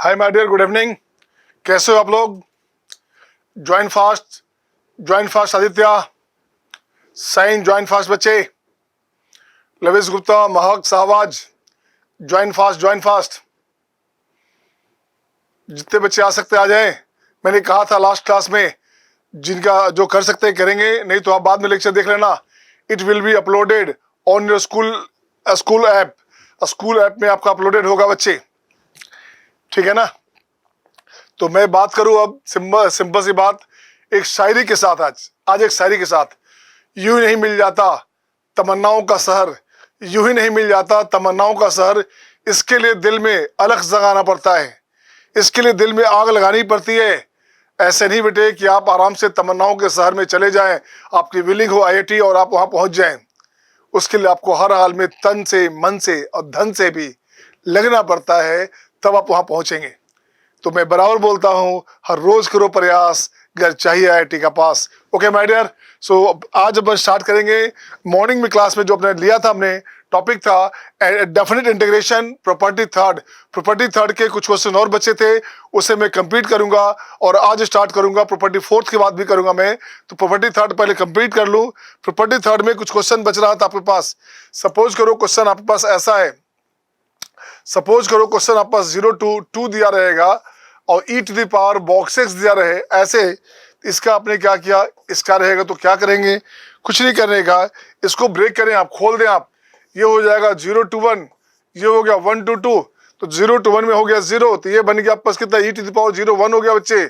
Hi my dear, good evening. कैसे हो आप लोग? Join fast Aditya, sign join fast बच्चे, लविश गुप्ता, महक, शाहबाज, ज्वाइन फास्ट। जितने बच्चे आ सकते आ जाएं। मैंने कहा था लास्ट क्लास में, जिनका जो कर सकते हैं करेंगे, नहीं तो आप बाद में लेक्चर देख लेना। It will be uploaded on your school app में आपका अपलोडेड होगा बच्चे, ठीक है ना? तो मैं बात करूं अब सिंपल सी बात, एक शायरी के साथ। आज एक शायरी के साथ। यूं ही नहीं मिल जाता तमन्नाओं का शहर, यूं ही नहीं मिल जाता तमन्नाओं का शहर, इसके लिए दिल में अलग जगाना पड़ता है, इसके लिए दिल में आग लगानी पड़ती है। ऐसे नहीं बेटे कि आप आराम से तमन्नाओं के शहर में चले जाएं, आपकी विलिंग हो आईआईटी और आप वहां पहुंच जाएं। उसके लिए आपको हर हाल में तन से, मन से और धन से भी लगना पड़ता है, तब आप वहां पहुंचेंगे। तो मैं बराबर बोलता हूं, हर रोज करो प्रयास, घर चाहिए आईआईटी का पास। ओके माय डियर, सो आज अपन स्टार्ट करेंगे। मॉर्निंग में क्लास में जो अपने लिया था, हमने टॉपिक था डेफिनेट इंटीग्रेशन प्रॉपर्टी थर्ड के कुछ क्वेश्चन और बचे थे, उसे मैं कंप्लीट करूंगा और आज स्टार्ट करूंगा। प्रॉपर्टी फोर्थ के बाद भी करूंगा मैं, तो प्रॉपर्टी थर्ड पहले कंप्लीट कर लूं। प्रॉपर्टी थर्ड में कुछ क्वेश्चन बच रहा था आपके पास। सपोज करो क्वेश्चन आपके पास ऐसा है, सपोज करो क्वेश्चन आपके पास 0 to 2 दिया रहेगा और e to the power box x दिया रहे ऐसे। इसका आपने क्या किया, इसका रहेगा तो क्या करेंगे, कुछ नहीं करने का, इसको ब्रेक करें आप, खोल दें आप। ये हो जाएगा 0 to 1, ये हो गया 1 to 2, तो 0 to 1 में हो गया 0, तो ये बन गया आपके पास कितना, e टू द पावर 0 1 हो गया बच्चे,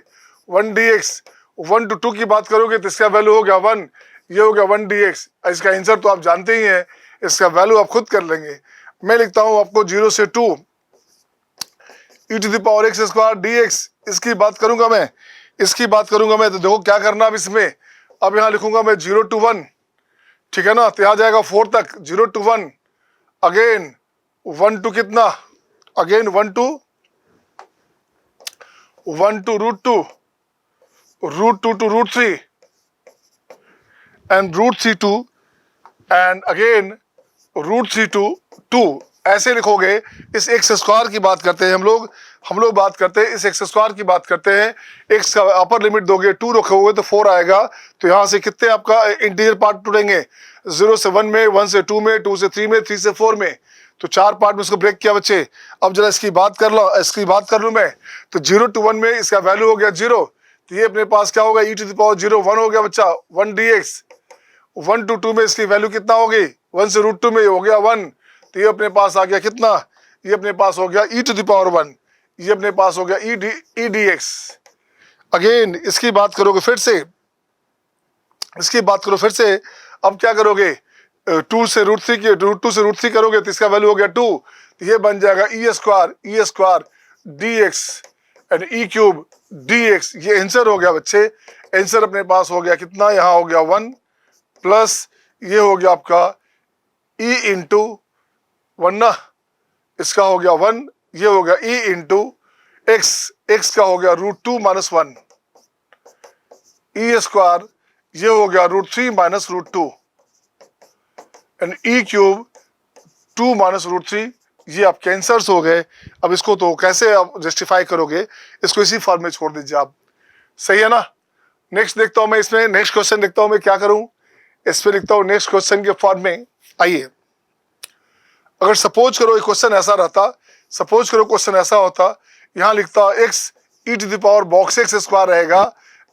1 dx। 1 to 2 की बात करोगे तो इसका वैल्यू हो गया 1, ये हो गया 1 dx। इसका आंसर तो आप जानते ही हैं, इसका वैल्यू आप खुद कर लेंगे। मैं लिखता हूं आपको 0 से 2 e to the power x square dx। इसकी बात करूंगा मैं, तो देखो क्या करना अब इसमें। अब यहां लिखूंगा मैं 0 to 1, ठीक है ना? तो यहां जाएगा 4 तक, 0 to 1, अगेन 1 to कितना, again 1 to √2, √2 to √3 and √3 to and again √3 to 2, ऐसे लिखोगे। इस एक्स स्क्वायर की बात करते हैं हम लोग बात करते हैं, इस एक्स स्क्वायर की बात करते हैं। एक्स का अपर लिमिट दोगे 2 रखोगे तो 4 आएगा। तो यहाँ से कितने आपका इंटीजर पार्ट टूटेंगे, 0 से 1 में, 1 से 2 में, 2 से 3 में, 3 से 4 में, तो 4 पार्ट में इसको ब्रेक किया बच्चे। अब जरा इसकी बात कर लूँ मैं, तो 0 to 1 में इसका वैल्यू हो गया 0, तो ये अपने पास क्या होगा, e टू द पावर 0 1 हो गया बच्चा, 1 dx। 1 to 2 में इसकी वैल्यू कितना होगी, 1 से √2 में हो गया 1, तो ये अपने पास आ गया कितना, ये अपने पास हो गया e टू द पावर 1, ये अपने पास हो गया e dx। अगेन इसकी बात करोगे फिर से, अब क्या करोगे, 2 से √3 करोगे तो इसका वैल्यू हो गया 2, तो ये बन जाएगा e square dx and e cube dx। ये आंसर हो गया बच्चे। आंसर अपने पास हो गया कितना, यहाँ हो गया 1 प्लस ये हो गया आपका e इंटू 1 ना, इसका हो गया 1, ये हो गया e इंटू x का हो गया √2 - 1, e स्क्वायर ये हो गया √3 - √2 एंड e क्यूब 2 - √3। ये आपके आंसर्स हो गए। अब इसको तो कैसे आप जस्टिफाई करोगे, इसको इसी फॉर्म में छोड़ दीजिए आप, सही है ना? नेक्स्ट देखता हूं मैं, इसमें नेक्स्ट क्वेश्चन देखता हूं मैं क्या करूं, इस पे लिखता हूं नेक्स्ट क्वेश्चन के फॉर्म में। आइए, अगर सपोज करो क्वेश्चन ऐसा रहता, सपोज करो क्वेश्चन ऐसा होता, यहाँ लिखता x e to the power box x square रहेगा।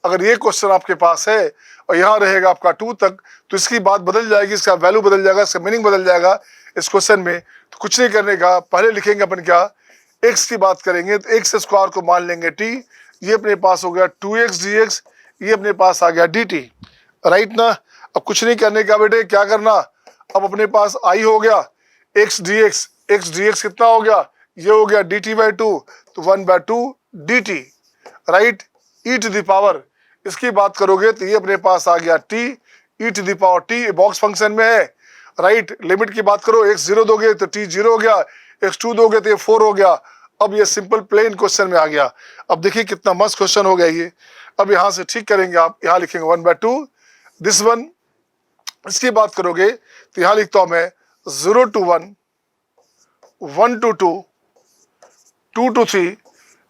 अगर ये क्वेश्चन आपके पास है और यहाँ रहेगा आपका 2 तक, तो इसकी बात बदल जाएगी, इसका वैल्यू बदल जाएगा, इसका मीनिंग बदल जाएगा इस क्वेश्चन में। तो कुछ नहीं करने का, पहले लिखेंगे अपन क्या, x की बात करेंगे तो x स्क्वायर को मान लेंगे t, ये अपने पास हो गया 2x dx, ये अपने पास आ गया dt, राइट ना? अब कुछ नहीं करने का बेटे, क्या करना, अब अपने पास i हो गया, x dx कितना हो गया, ये हो गया dt/2, तो 1/2 dt, right? e to the power, इसकी बात करोगे तो ये अपने पास आ गया t, e to the power t box function में है, राइट? लिमिट की बात करो, x 0 दोगे तो t 0 हो गया, x 2 दोगे तो ये 4 हो गया। अब ये सिंपल प्लेन क्वेश्चन में आ गया। अब देखिए कितना मस्त क्वेश्चन हो गया ये। अब यहाँ से ठीक करेंगे आप, यहाँ लिखेंगे 1/2 दिस वन। इसकी बात करोगे तो यहाँ लिखता हूं मैं 0 to 1, 1 to 2, 2 to 3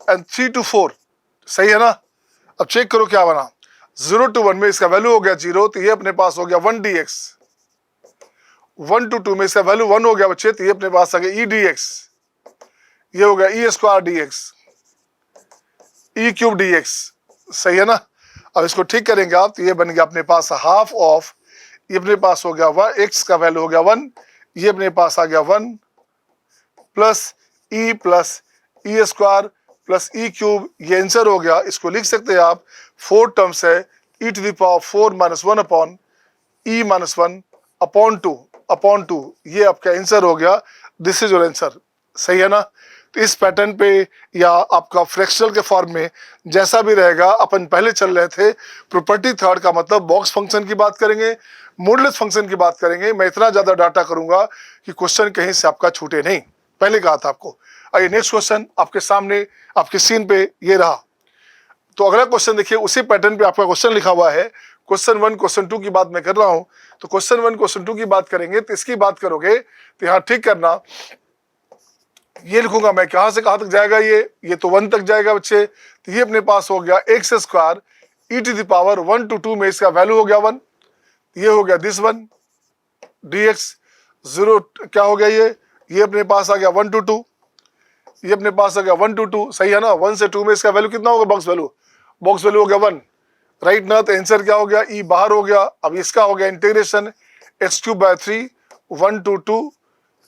and 3 to 4, सही है ना। अब चेक करो क्या बना, 0 to 1 में इसका वैल्यू हो गया 0, तो ये अपने पास हो गया 1 dx। 1 to 2 में इसका वैल्यू 1 हो गया बच्चे, तो ये अपने पास आ गया e dx। ये हो गया e square dx, e cube dx, सही है ना। अब इसको ठीक करेंगे आप, तो ये बन गया अपने पास हाफ ऑफ, ये अपने पास हो गया x का वैल्यू हो गया 1, ये अपने पास आ गया 1 plus e square plus E cube, ये आंसर हो गया। इसको लिख सकते हैं आप 4 टर्म्स है, e to the power 4 minus 1 upon e minus 1 upon 2, ये आपका आंसर हो गया। दिस इज योर आंसर, सही है ना। तो इस पैटर्न पे या आपका फ्रैक्शनल के फॉर्म में जैसा भी रहेगा, अपन पहले चल रहे थे प्रॉपर्टी थर्ड का मतलब बॉक्स फंक्शन की बात करेंगे, मॉडुलस फंक्शन की बात करेंगे। मैं इतना ज्यादा डाटा करूंगा कि क्वेश्चन कहीं से आपका छूटे नहीं, पहले कहा था आपको। आइए नेक्स्ट क्वेश्चन आपके सामने, आपके स्क्रीन पे ये रहा। तो अगला क्वेश्चन देखिए, उसी पैटर्न पे आपका क्वेश्चन लिखा हुआ है। क्वेश्चन 1 क्वेश्चन 2 की बात मैं कर रहा हूं, तो क्वेश्चन 1 क्वेश्चन 2 की बात करेंगे, तो इसकी बात करोगे तो यहाँ ठीक करना, ये लिखूंगा मैं, कहां से कहां तक जाएगा ये तो 1 तक जाएगा बच्चे। तो ये अपने पास हो गया x square e to the power 1 to 2 में इसका वैल्यू हो गया 1, ये हो गया दिस 1 dx। 0 क्या हो गया ये अपने पास आ गया 1 to 2, ये अपने पास आ गया 1 to 2, सही है ना। 1 से 2 में इसका वैल्यू कितना होगा, बॉक्स वैल्यू हो गया 1, राइट ना। तो आंसर क्या हो गया, e बाहर हो गया। अब इसका हो गया इंटीग्रेशन x³ 1 to 2,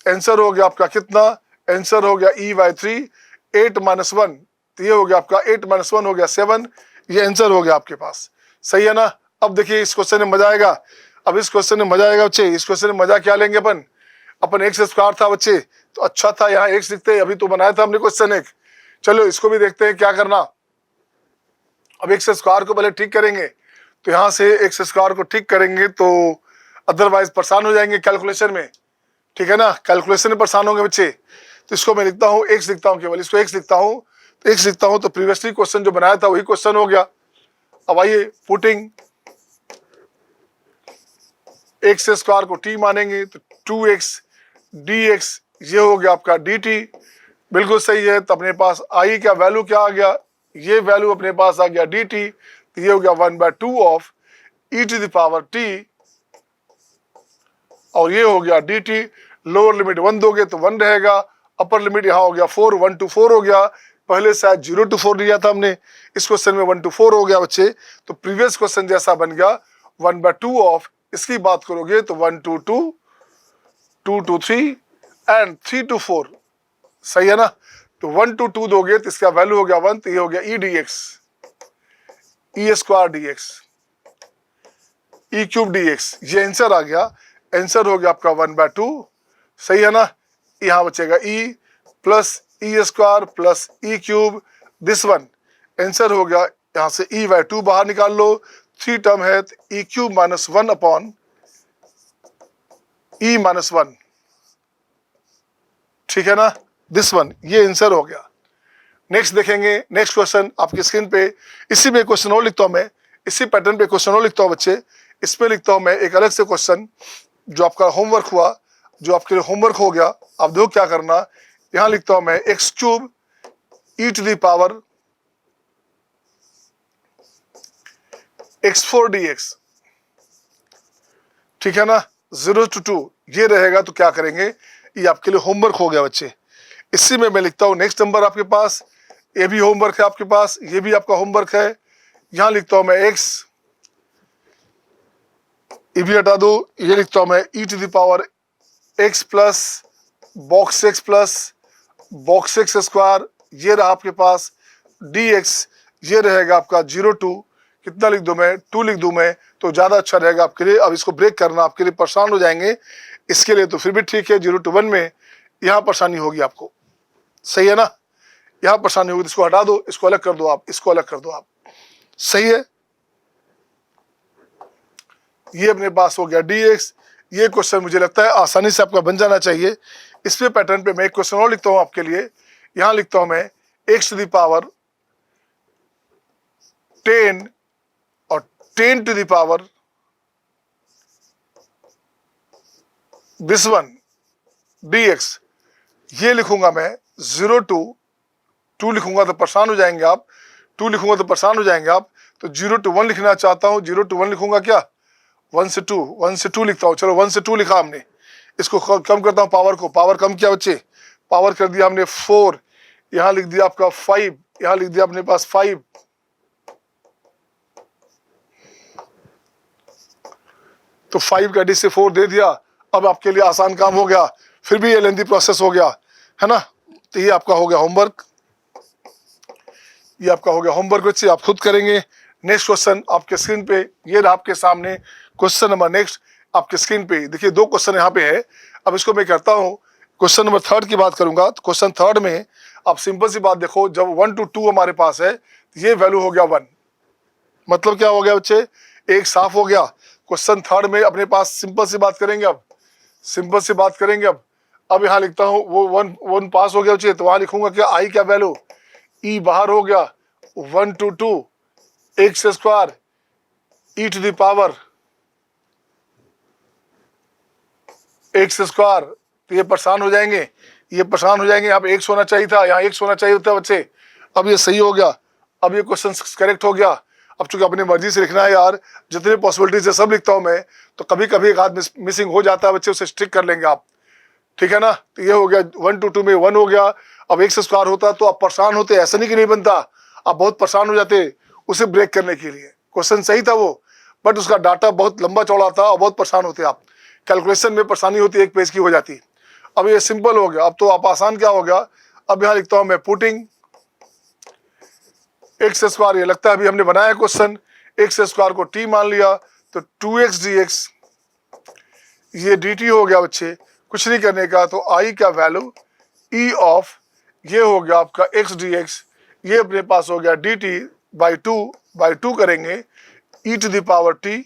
आंसर हो गया आपका कितना, आंसर हो गया e/3 8 - 1, तो ये हो गया आपका 8 - 1 हो गया 7, ये आंसर हो गया आपके पास, सही है ना। अब देखिए इस क्वेश्चन में मजा आएगा। अब इस क्वेश्चन में मजा आएगा बच्चे। इस क्वेश्चन में मजा क्या लेंगे अपन एक्स स्क्वायर था बच्चे, तो अच्छा था यहाँ एक्स लिखते, अभी तो बनाया था हमने क्वेश्चन एक। चलो इसको भी देखते हैं क्या करना। अब एक्स स्क्वायर को पहले ठीक करेंगे, तो यहाँ से एक्स स्क्वायर को ठीक करेंगे, तो अदरवाइज परेशान हो जाएंगे कैलकुलेशन में, ठीक है ना। कैलकुलेशन में परेशान होंगे बच्चे। तो इसको मैं लिखता हूँ एक्स लिखता हूँ, केवल इसको एक्स लिखता हूँ, तो एक्स लिखता हूँ। तो प्रीवियसली क्वेश्चन जो बनाया था वही क्वेश्चन हो गया। अब आइए पुटिंग एक्स स्क्वायर को टी मानेंगे, तो 2x dx, ये हो गया आपका dt, बिल्कुल सही है। तो अपने पास आई का वैल्यू क्या आ गया, ये वैल्यू अपने पास आ गया dt, तो ये हो गया 1/2 of e to the power t, और ये हो गया dt। लोअर लिमिट 1 दोगे तो 1 रहेगा, अपर लिमिट यहाँ हो गया 4, 1 to 4 हो गया। पहले शायद 0 to 4 लिया था हमने, इस क्वेश्चन में 1 to 4 हो गया बच्चे। तो प्रीवियस क्वेश्चन जैसा बन गया 1/2 ऑफ, इसकी बात करोगे तो 1 to 2, 2 to 3 एंड 3 to 4, सही है ना। तो 1 to 2 दोगे तो इसका वैल्यू हो गया 1, तो ये हो गया e dx, e square dx, e cube dx, ये आंसर आ गया। आंसर हो गया आपका 1/2, सही है ना। यहाँ बचेगा e plus e square plus e cube, this one answer हो गया। यहाँ से e/2 बाहर निकाल लो, 3 टर्म है, तो e क्यूब -1 अपॉन e -1, ठीक है ना, दिस वन, ये आंसर हो गया। नेक्स्ट देखेंगे, नेक्स्ट क्वेश्चन आपकी स्क्रीन पे। इसी में क्वेश्चन और लिखता हूं मैं, इसी पैटर्न पे क्वेश्चन और लिखता हूं बच्चे। इसमें लिखता हूं मैं एक अलग से क्वेश्चन, जो आपका होमवर्क हुआ, जो आपके लिए होमवर्क हो गया। आप देखो क्या करना, यहां लिखता हूं मैं x³ e to the power x4 dx, ठीक है ना, 0 to 2 ये रहेगा। तो क्या करेंगे, ये आपके लिए होमवर्क हो गया बच्चे। इसी में मैं लिखता हूं नेक्स्ट नंबर आपके पास, ये भी होमवर्क है आपके पास, ये भी आपका होमवर्क है। यहां लिखता हूं मैं x, ये भी हटा दो, ये लिखता हूं मैं e to the power x plus box x plus box x square, ये रहा आपके पास dx, ये रहेगा आपका 0 to, कितना लिख दूं मैं, 2 लिख दूं मैं, तो ज्यादा अच्छा रहेगा आपके लिए। अब इसको ब्रेक करना आपके लिए परेशान हो जाएंगे, इसके लिए तो फिर भी ठीक है। 0 to 1 में यहाँ परेशानी होगी आपको, सही है ना, यहाँ परेशानी होगी। इसको हटा दो, इसको अलग कर दो आप, इसको अलग कर दो आप, सही है। ये अपने पास हो गया dx। ये क्वेश्चन मुझे लगता है आसानी से आपका बन जाना चाहिए। इसमें पैटर्न पे मैं एक क्वेश्चन और लिखता हूं आपके लिए। यहां लिखता हूं मैं x टू द पावर 10 और 10 to the power this one dx, ये लिखूंगा मैं 0 to 2 लिखूंगा तो परेशान हो जाएंगे आप, 2 लिखूंगा तो परेशान हो जाएंगे आप। तो 0 to 1 लिखना चाहता हूँ, 0 to 1 लिखूंगा क्या, 1 से 2, 1 से 2 लिखता हूँ। चलो 1 से 2 लिखा हमने, इसको कम करता हूँ पावर को, पावर कम किया बच्चे, पावर कर दिया हमने 4, यहाँ लिख दिया आपका 5, यहाँ लिख दिया अपने पास 5, तो 5 का एडिशन 4 दे दिया। अब आपके लिए आसान काम हो गया, फिर भी ये लेंथी प्रोसेस हो गया है ना। तो ये आपका हो गया होमवर्क, ये आपका हो गया होमवर्क बच्चे, आप खुद करेंगे। नेक्स्ट क्वेश्चन आपके स्क्रीन पे, ये रहा आपके सामने क्वेश्चन नंबर नेक्स्ट आपके स्क्रीन पे। देखिए 2 क्वेश्चन यहाँ पे है। अब इसको मैं करता हूँ, क्वेश्चन नंबर 3 की बात करूंगा। तो क्वेश्चन 3 में आप सिंपल सी बात देखो, जब 1 to 2 हमारे पास है, तो ये वैल्यू हो गया 1, मतलब क्या हो गया बच्चे, एक साफ हो गया। क्वेश्चन 3 में अपने पास सिंपल सी बात करेंगे, अब सिंपल सी बात करेंगे। अब यहाँ लिखता हूँ वो 1 पास हो गया बच्चे, तो वहां लिखूंगा क्या, आई क्या वैल्यू, ई बाहर हो गया, 1 to 2 x square e to the power x square. तो ये परेशान हो जाएंगे, ये परेशान हो जाएंगे। यहाँ पे एक्स होना चाहिए था, यहाँ एक्स होना चाहिए था बच्चे। अब ये सही हो गया, अब ये क्वेश्चन करेक्ट हो गया। अब चूंकि अपनी मर्जी से लिखना है यार, जितने पॉसिबिलिटीज है सब लिखता हूँ मैं, तो कभी कभी एक आध मिसिंग हो जाता है बच्चे, उसे स्ट्रिक कर लेंगे आप, ठीक है ना। तो ये हो गया 1 to 2 में 1 हो गया। अब एक्स स्क्वायर होता तो आप परेशान होते, ऐसा नहीं कि नहीं बनता, आप बहुत परेशान हो जाते उसे ब्रेक करने के लिए। क्वेश्चन सही था वो, बट उसका डाटा बहुत लंबा चौड़ा था और बहुत परेशान होते आप, कैलकुलेशन में परेशानी होती, एक पेज की हो जाती। अब ये सिंपल हो गया, अब तो आप आसान क्या हो गया। अब यहाँ लिखता हूँ मैं पुटिंग एक्स स्क्वायर, ये लगता है अभी हमने बनाया क्वेश्चन, एक्स स्क्वायर को टी मान लिया, तो 2x dx ये dt हो गया बच्चे, कुछ नहीं करने का। तो आई का वैल्यू e ऑफ, ये हो गया आपका x dx, ये अपने पास हो गया dt बाई 2 करेंगे e to the power t,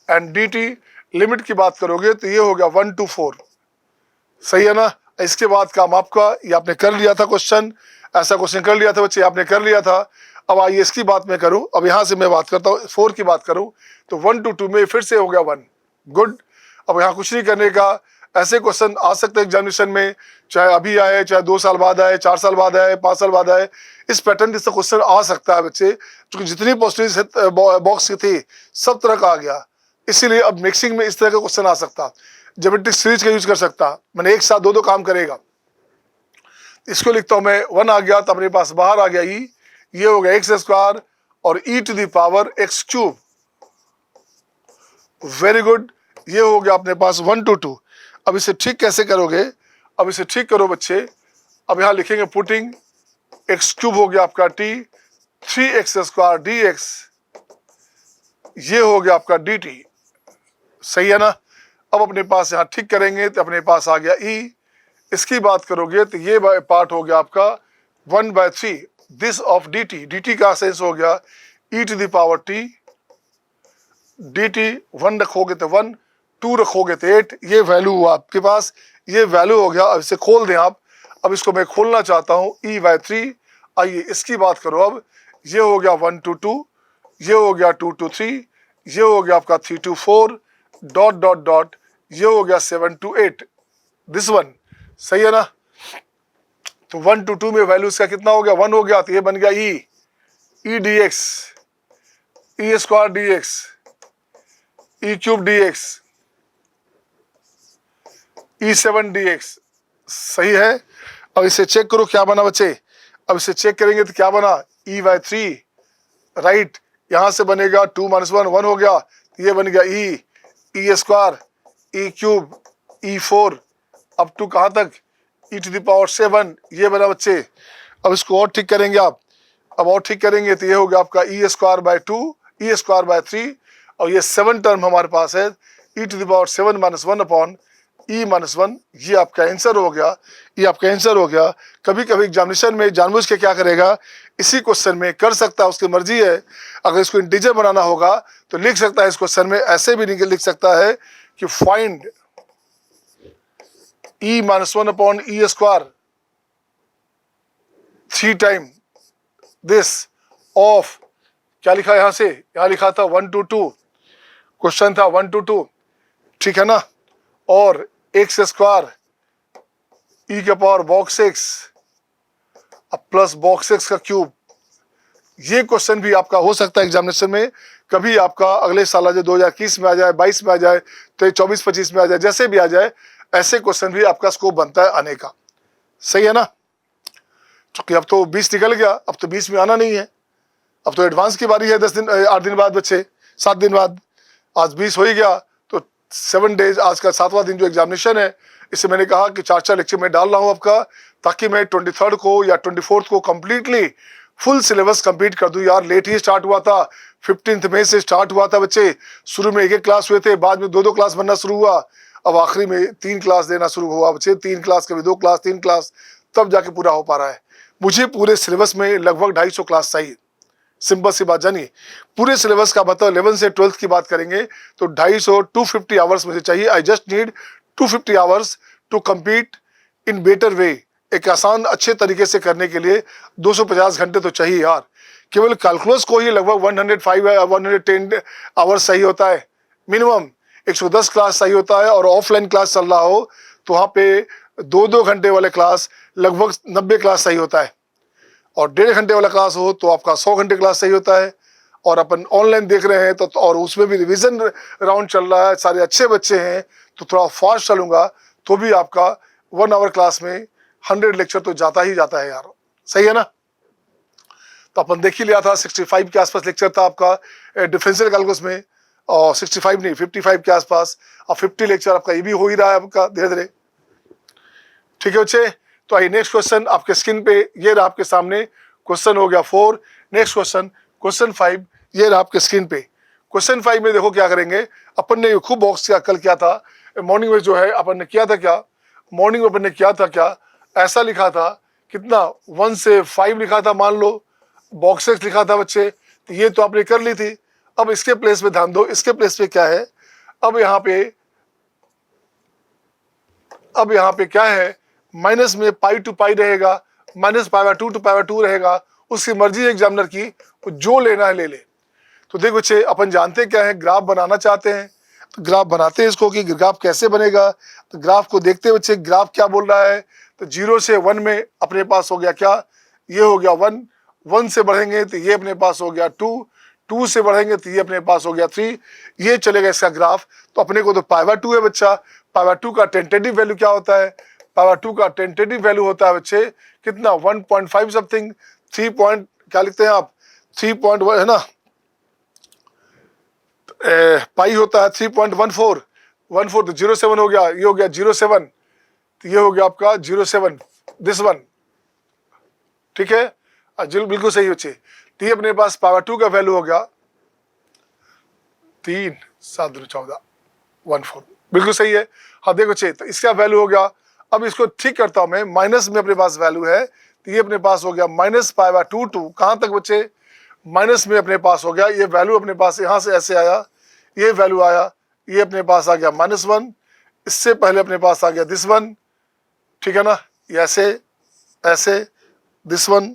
and dt limit की बात करोगे तो ये हो गया 1 to 4, सही है ना। इसके बाद काम आपका, ये आपने कर लिया था क्वेश्चन, ऐसा क्वेश्चन कर लिया था बच्चे, आपने कर लिया था। अब आइए इसकी बात मैं करूं, अब यहां से मैं बात करता हूं 4 की बात करूं, तो 1 to 2 में फिर से हो गया 1, गुड। अब यहाँ कुछ नहीं करने का, ऐसे क्वेश्चन आ सकते हैं एग्जामिनेशन में, चाहे अभी आए, चाहे 2 साल बाद आए, 4 साल बाद आए, 5 साल बाद आए, इस पैटर्न जैसा क्वेश्चन आ सकता है बच्चे, क्योंकि जितनी पॉसिबिलिटी बॉक्स की थी सब तरह का आ गया। इसीलिए अब मिक्सिंग में इस तरह का क्वेश्चन आ सकता, ज्योमेट्रिक सीरीज का यूज कर सकता, मैंने एक साथ दो काम करेगा। इसको लिखता हूं मैं, 1 आ गया तो अपने पास बाहर आ गया ई, ये हो गया एक्स स्क्वायर और E to the power X cube, very good. ये हो गया अपने पास 1 to 2। अब इसे ठीक कैसे करोगे, अब इसे ठीक करो बच्चे। अब यहाँ लिखेंगे पुटिंग एक्स क्यूब हो गया आपका टी, 3x स्क्वायर dx, ये हो गया आपका dt, सही है ना। अब अपने पास यहाँ ठीक करेंगे तो अपने पास आ गया ई, इसकी बात करोगे तो ये पार्ट हो गया आपका 1/3 दिस ऑफ dt, dt का सेंस हो गया e to the power t, dt 1 रखोगे तो 1, 2 रखोगे तो 8, ये वैल्यू हुआ आपके पास, ये वैल्यू हो गया। अब इसे खोल दें आप, अब इसको मैं खोलना चाहता हूँ e/3। आइए इसकी बात करो, अब ये हो गया 1 to 2, ये हो गया 2 to 3, ये हो गया आपका 3 to 4, डॉट डॉट डॉट, ये हो गया 7 to 8, दिस वन, सही है ना। तो 1 to 2 में वैल्यू इसका कितना हो गया, 1 हो गया, तो ये बन गया e dx, e square dx, e cube dx, e7 dx, सही है। अब इसे चेक करो क्या बना बच्चे, अब इसे चेक करेंगे तो क्या बना, e/3, राइट। यहां से बनेगा 2 - 1, 1 हो गया, तो ये बन गया e square, e cube, e4 up to कहाँ तक, e टू द पावर 7, ये बना बच्चे। अब इसको और ठीक करेंगे आप, अब और ठीक करेंगे तो ये हो गया आपका e square by 2, e square by 3, और ये 7 टर्म हमारे पास है, e to the power 7 - 1 upon e - 1, ये आपका आंसर हो गया, ये आपका आंसर हो गया। कभी कभी एग्जामिनेशन में जानबूझ के क्या करेगा, इसी क्वेश्चन में कर सकता है, उसकी मर्जी है। अगर इसको इंटीजर बनाना होगा तो लिख सकता है इस क्वेश्चन में, ऐसे भी नहीं लिख सकता है कि find e - 1 upon e square 3 time this of, क्या लिखा यहां से, यहां लिखा था 1 to 2, क्वेश्चन था 1 to 2, ठीक है ना। और एक्स स्क्वायर e के पावर बॉक्स 6 अब प्लस बॉक्स एक्स का क्यूब। ये क्वेश्चन भी आपका हो सकता है एग्जामिनेशन में, कभी आपका अगले साल आ जाए, 2021 में आ जाए, 22 में आ जाए, तो 24-25 में आ जाए, जैसे भी आ जाए, ऐसे क्वेश्चन भी आपका स्कोप बनता है आने का। सही है ना? क्योंकि अब तो 20 निकल गया, अब तो 20 में आना नहीं है, अब तो एडवांस की बारी है। 8 दिन बाद बच्चे, 7 दिन बाद, आज 20 हो ही गया, तो 7 डेज, आज का 7वां दिन जो एग्जामिनेशन है, इससे मैंने कहा कि 4-4 लेक्चर में डाल रहा हूँ आपका, ताकि मैं 23 को या 24 को कम्प्लीटली फुल सिलेबस कंप्लीट कर दूं। यार लेट ही स्टार्ट हुआ था, 15 मई से स्टार्ट हुआ था बच्चे। शुरू में 1-1 क्लास हुए थे, बाद में 2-2 क्लास बनना शुरू हुआ, अब आखिरी में 3 क्लास देना शुरू हुआ बच्चे। 3 क्लास, कभी 2 क्लास, 3 क्लास, तब जाके पूरा हो पा रहा है। मुझे पूरे सिलेबस में लगभग 250 क्लास चाहिए। सिंपल सी बात जानिए, पूरे सिलेबस का मतलब 11 से 12 की बात करेंगे तो 250 आवर्स मुझे चाहिए। I just need 250 hours to compete in better way. एक आसान अच्छे तरीके से करने के लिए 250 घंटे तो चाहिए यार। केवल कैलकुलस को ही लगभग 110 आवर्स सही होता है मिनिमम, 110 क्लास सही होता है। और ऑफलाइन क्लास चल रहा हो तो वहाँ पे 2-2 घंटे वाले क्लास लगभग 90 क्लास सही होता है, और 1.5 घंटे वाला क्लास हो तो आपका 100 घंटे क्लास सही होता है। और अपन ऑनलाइन देख रहे हैं तो और उसमें भी रिवीजन राउंड चल रहा है, सारे अच्छे बच्चे हैं, तो थोड़ा फास्ट चलूंगा तो भी आपका 1 आवर क्लास में 100 लेक्चर तो जाता ही जाता है यार। सही है ना? तो अपन देख ही लिया था, 65 के आसपास लेक्चर था आपका डिफरेंशियल कैलकुलस में, और 65 नहीं 55 के आसपास, और 50 लेक्चर आपका ये भी हो ही रहा है आपका धीरे धीरे। ठीक है बच्चे, तो आइए नेक्स्ट क्वेश्चन आपके स्क्रीन पे ये रहा आपके सामने। क्वेश्चन हो गया 4। नेक्स्ट क्वेश्चन, क्वेश्चन 5 ये रहा आपके स्क्रीन पे। क्वेश्चन 5 में देखो क्या करेंगे। अपन ने खूब बॉक्स किया, कल क्या था मॉर्निंग में, जो है अपन ने किया था क्या, मॉर्निंग में अपन ने किया था क्या, ऐसा लिखा था कितना 1 से 5 लिखा था, मान लो बॉक्सेस लिखा था बच्चे, तो ये तो आपने कर ली थी। अब इसके प्लेस पे ध्यान दो, इसके प्लेस पे क्या है, अब यहाँ पे क्या है, माइनस में पाई टू पाई रहेगा, -π/2 to π/2 रहेगा। उसकी मर्जी एग्जामिनर की, वो जो लेना है ले ले। तो देखो बच्चे, अपन जानते क्या है, ग्राफ बनाना चाहते हैं, तो ग्राफ बनाते हैं इसको कि ग्राफ कैसे बनेगा। तो ग्राफ को देखते बच्चे, ग्राफ क्या बोल रहा है, तो 0 से 1 में अपने पास हो गया क्या, ये हो गया 1, 1 से बढ़ेंगे तो ये अपने पास हो गया 2, 2 से बढ़ेंगे तो ये अपने पास हो गया 3, ये चलेगा इसका ग्राफ। तो अपने को तो π/2 है बच्चा। π/2 का टेंटेटिव वैल्यू क्या होता है, π/2 का टेंटेटिव वैल्यू होता है बच्चे कितना, 1.5 समथिंग, 3 पॉइंट क्या लिखते हैं आप, 3.1 है ना, पाई होता है 3.14, 14 तो 07 हो गया, ये हो गया 07, तो ये हो गया आपका 07, दिस वन। ठीक है, बिल्कुल सही बच्चे। तो ये अपने पास π/2 का वैल्यू हो गया 3, 7, 14, 14, बिल्कुल सही है। हाँ देखो बच्चे, तो इसका वैल्यू हो गया। अब इसको ठीक करता हूं मैं, माइनस में अपने पास वैल्यू है, तो ये अपने पास हो गया -π/2 टू कहां तक बच्चे, माइनस में अपने पास हो गया। ये वैल्यू अपने पास यहां से ऐसे आया, ये वैल्यू आया, ये अपने पास आ गया -1, इससे पहले अपने पास आ गया दिस वन। ठीक है ना, ये ऐसे ऐसे दिस वन,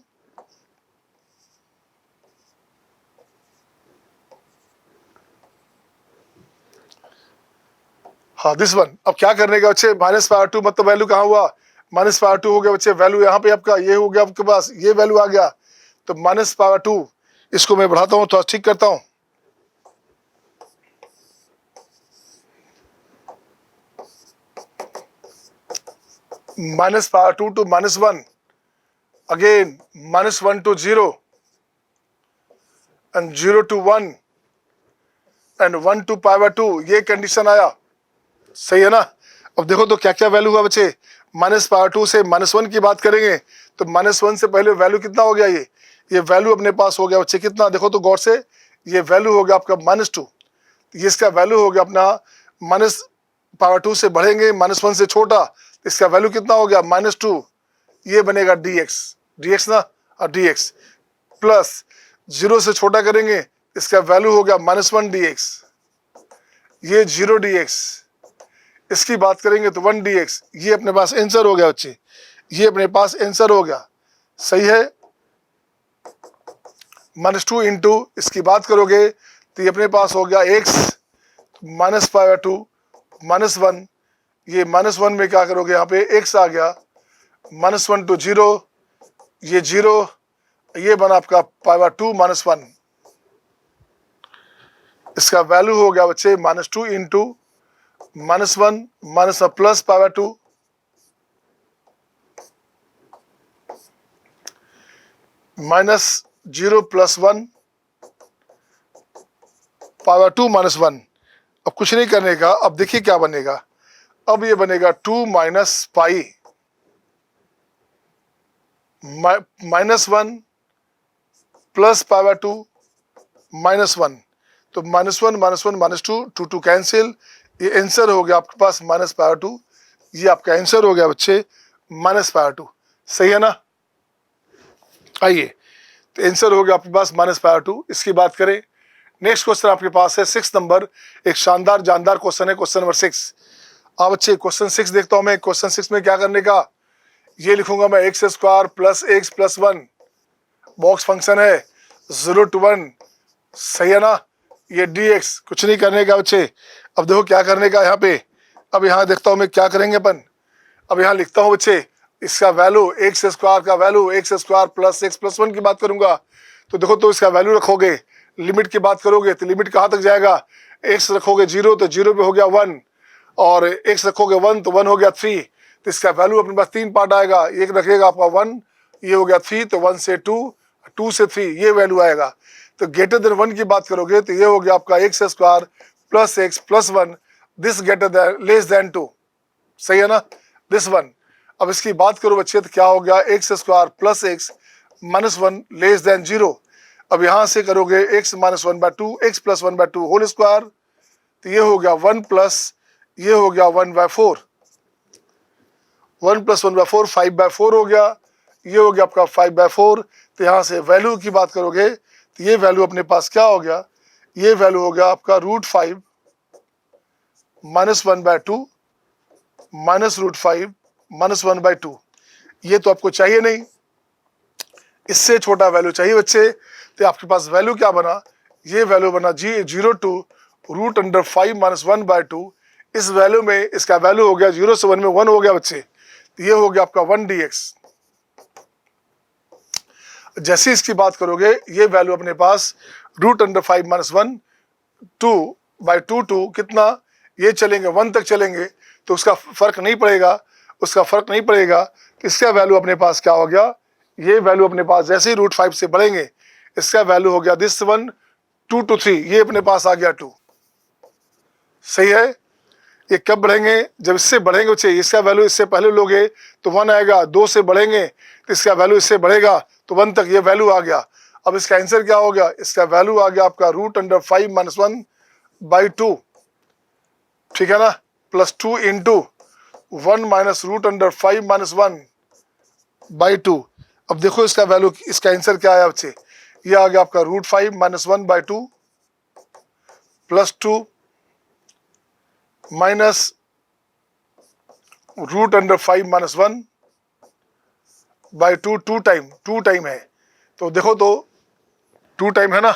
हाँ दिस वन। अब क्या करने का बच्चे, -π/2 मतलब वैल्यू कहाँ हुआ, -π/2 हो गया बच्चे, वैल्यू यहाँ पे आपका ये हो गया आपके पास, ये वैल्यू आ गया। तो -π/2, इसको मैं बढ़ाता हूँ, थोड़ा ठीक करता हूँ, -π/2 to -1, again -1 to 0, and 0 to 1, and 1 to π/2, ये कंडीशन आया। सही है ना? अब देखो तो क्या क्या वैल्यू हुआ बच्चे, -π/2 से -1 की बात करेंगे तो -1 से पहले वैल्यू कितना हो गया, ये वैल्यू अपने पास हो गया बच्चे कितना, देखो तो गौर से, ये वैल्यू हो गया आपका -2, ये इसका वैल्यू हो गया अपना -π/2 से बढ़ेंगे, -1 से छोटा, इसका वैल्यू कितना हो गया -2, ये बनेगा dx ना, और dx प्लस 0 से छोटा करेंगे, इसका वैल्यू हो गया -1 dx, ये 0 dx, इसकी बात करेंगे तो 1 dx, ये अपने पास आंसर हो गया बच्चे, ये अपने पास आंसर हो गया। सही है, -2 इंटू इसकी बात करोगे तो ये अपने पास हो गया x, -π/2 -1, ये -1 में क्या करोगे, यहाँ पे x आ गया, -1 to 0, ये 0, ये बना आपका π/2 -1। इसका वैल्यू हो गया बच्चे -2 इंटू -1 प्लस π/2 -0 + 1 π/2 -1। अब कुछ नहीं करने का, अब देखिए क्या बनेगा। अब ये बनेगा 2 - π -1 प्लस π/2 -1। तो -1 -2 2 कैंसिल, ये आंसर हो गया आपके पास -π/2। ये आपका आंसर हो गया बच्चे -π/2। सही है ना। आइए, तो आंसर हो गया आपके पास -π/2। इसकी बात करें, नेक्स्ट क्वेश्चन आपके पास है 6 नंबर। एक शानदार जानदार क्वेश्चन है, क्वेश्चन नंबर 6। अब बच्चे क्वेश्चन 6 देखता हूं मैं। क्वेश्चन 6 में क्या करने का, ये लिखूंगा मैं x² + x + 1 बॉक्स फंक्शन है 0 to 1। सही है ना। ये dx, कुछ नहीं करने का बच्चे। अब देखो क्या करने का यहाँ पे। अब यहाँ देखता हूँ मैं क्या करेंगे अपन। अब यहाँ लिखता हूँ बच्चे, इसका वैल्यू x² का वैल्यू x² + x + 1 की बात करूंगा। तो देखो, तो इसका वैल्यू रखोगे, लिमिट की बात करोगे तो लिमिट कहाँ तक जाएगा। x रखोगे 0 तो 0 पे हो गया 1, और x रखोगे 1 तो 1 हो गया 3। तो इसका वैल्यू अपने पास 3 पार्ट आएगा। एक रखेगा आपका 1, ये हो गया 3, तो 1 से 2, 2 से 3 ये वैल्यू आएगा। तो ग्रेटर देन 1 की बात करोगे तो ये हो गया आपका x² + x + 1, this greater than less than 2। सही है ना, दिस 1। अब इसकी बात करो बच्चे तो क्या हो गया, x² + x - 1 लेस देन 0। अब यहाँ से करोगे x - 1/2 x + 1/2 होल स्क्वायर, तो ये हो गया 1 प्लस ये हो गया 1/4। 1 + 1/4 5/4 हो गया। ये हो गया आपका 5/4। तो यहाँ से वैल्यू की बात करोगे तो ये वैल्यू अपने पास क्या हो गया, ये वैल्यू हो गया आपका √5 - 1/2 -√5 - 1/2। ये तो आपको चाहिए नहीं, इससे छोटा वैल्यू चाहिए बच्चे। तो आपके पास वैल्यू क्या बना, ये वैल्यू बना 0 to √5 - 1/2। इस वैल्यू में इसका वैल्यू हो गया 0 से 1 में 1 हो गया बच्चे। तो ये हो गया आपका 1 dx। जैसे इसकी बात करोगे, ये वैल्यू अपने पास √5 - 1 2/2 कितना, ये चलेंगे 1 तक चलेंगे तो उसका फर्क नहीं पड़ेगा, उसका फर्क नहीं पड़ेगा। इसका वैल्यू अपने पास क्या हो गया, ये वैल्यू अपने पास जैसे ही √5 से बढ़ेंगे इसका वैल्यू हो गया दिस 1 2 to 3, ये अपने पास आ गया 2। सही है। ये कब बढ़ेंगे, जब इससे बढ़ेंगे बच्चे। इसका वैल्यू इससे पहले लोगे तो 1 आएगा, 2 से बढ़ेंगे तो इसका वैल्यू इससे बढ़ेगा तो 1 तक ये वैल्यू आ गया। अब इसका आंसर क्या हो गया, इसका वैल्यू आ गया आपका √5 - 1/2। ठीक है ना, +2 इंटू 1 - √5 - 1/2। अब देखो इसका वैल्यू, इसका आंसर क्या आया बच्चे, ये आ गया आपका √5 - 1/2 +2 माइनस √5 - 1/2 2 टाइम है। तो देखो तो 2 टाइम है ना।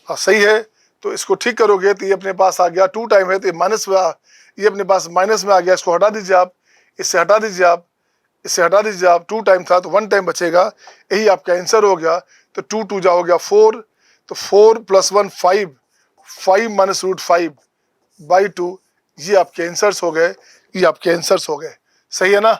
हाँ सही है। तो इसको ठीक करोगे तो ये अपने पास आ गया 2 टाइम है, तो ये माइनस में ये अपने पास माइनस में आ गया। इसको हटा दीजिए आप, इससे हटा दीजिए आप, इससे हटा दीजिए आप। 2 टाइम था तो 1 टाइम बचेगा, यही आपका आंसर हो गया। तो 2 2 जा हो गया 4, तो 4 + 1 5 -√5/2। ये आपके आंसर्स हो गए, ये आपके आंसर्स हो गए। सही है ना।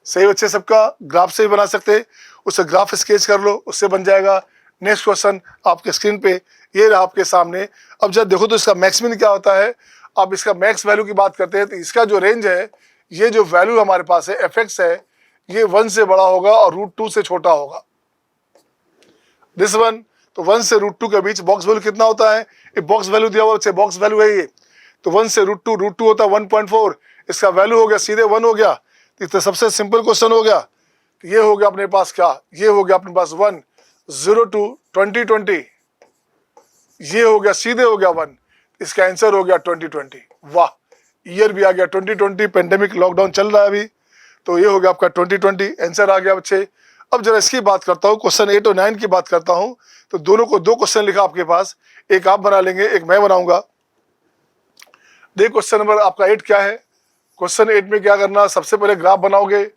सही बच्चे सबका। ग्राफ से ही बना सकते, उससे ग्राफ स्केच कर लो, उससे बन जाएगा। नेक्स्ट क्वेश्चन आपके स्क्रीन पे ये रहा आपके सामने। अब जब देखो तो इसका मैक्स मीन क्या होता है। अब इसका मैक्स वैल्यू की बात करते हैं तो इसका जो रेंज है, ये जो वैल्यू हमारे पास है fx है, ये 1 से बड़ा होगा और √2 से छोटा होगा। दिस 1, तो 1 से √2 के बीच बॉक्स वैल्यू कितना होता है, ये बॉक्स वैल्यू दिया हुआ बच्चे, बॉक्स वैल्यू है ये। तो 1 से √2 होता है 1.4, इसका वैल्यू हो गया सीधे 1 हो गया। तो सबसे सिंपल क्वेश्चन हो गया। तो ये हो गया अपने पास क्या, ये हो गया अपने पास 1 0 to 2020, ये हो गया सीधे हो गया 1। इसका आंसर हो गया 2020। वाह, ईयर भी आ गया 2020, पेंडेमिक लॉकडाउन चल रहा है अभी। तो ये हो गया आपका 2020, आंसर आ गया बच्चे। अब जरा इसकी बात करता हूँ, क्वेश्चन 8 और 9 की बात करता हूँ। तो दोनों को 2 क्वेश्चन लिखा आपके पास, एक आप बना लेंगे, एक मैं बनाऊंगा। देख क्वेश्चन नंबर आपका 8 क्या है। क्वेश्चन 8 में क्या करना, सबसे पहले ग्राफ बनाओगे।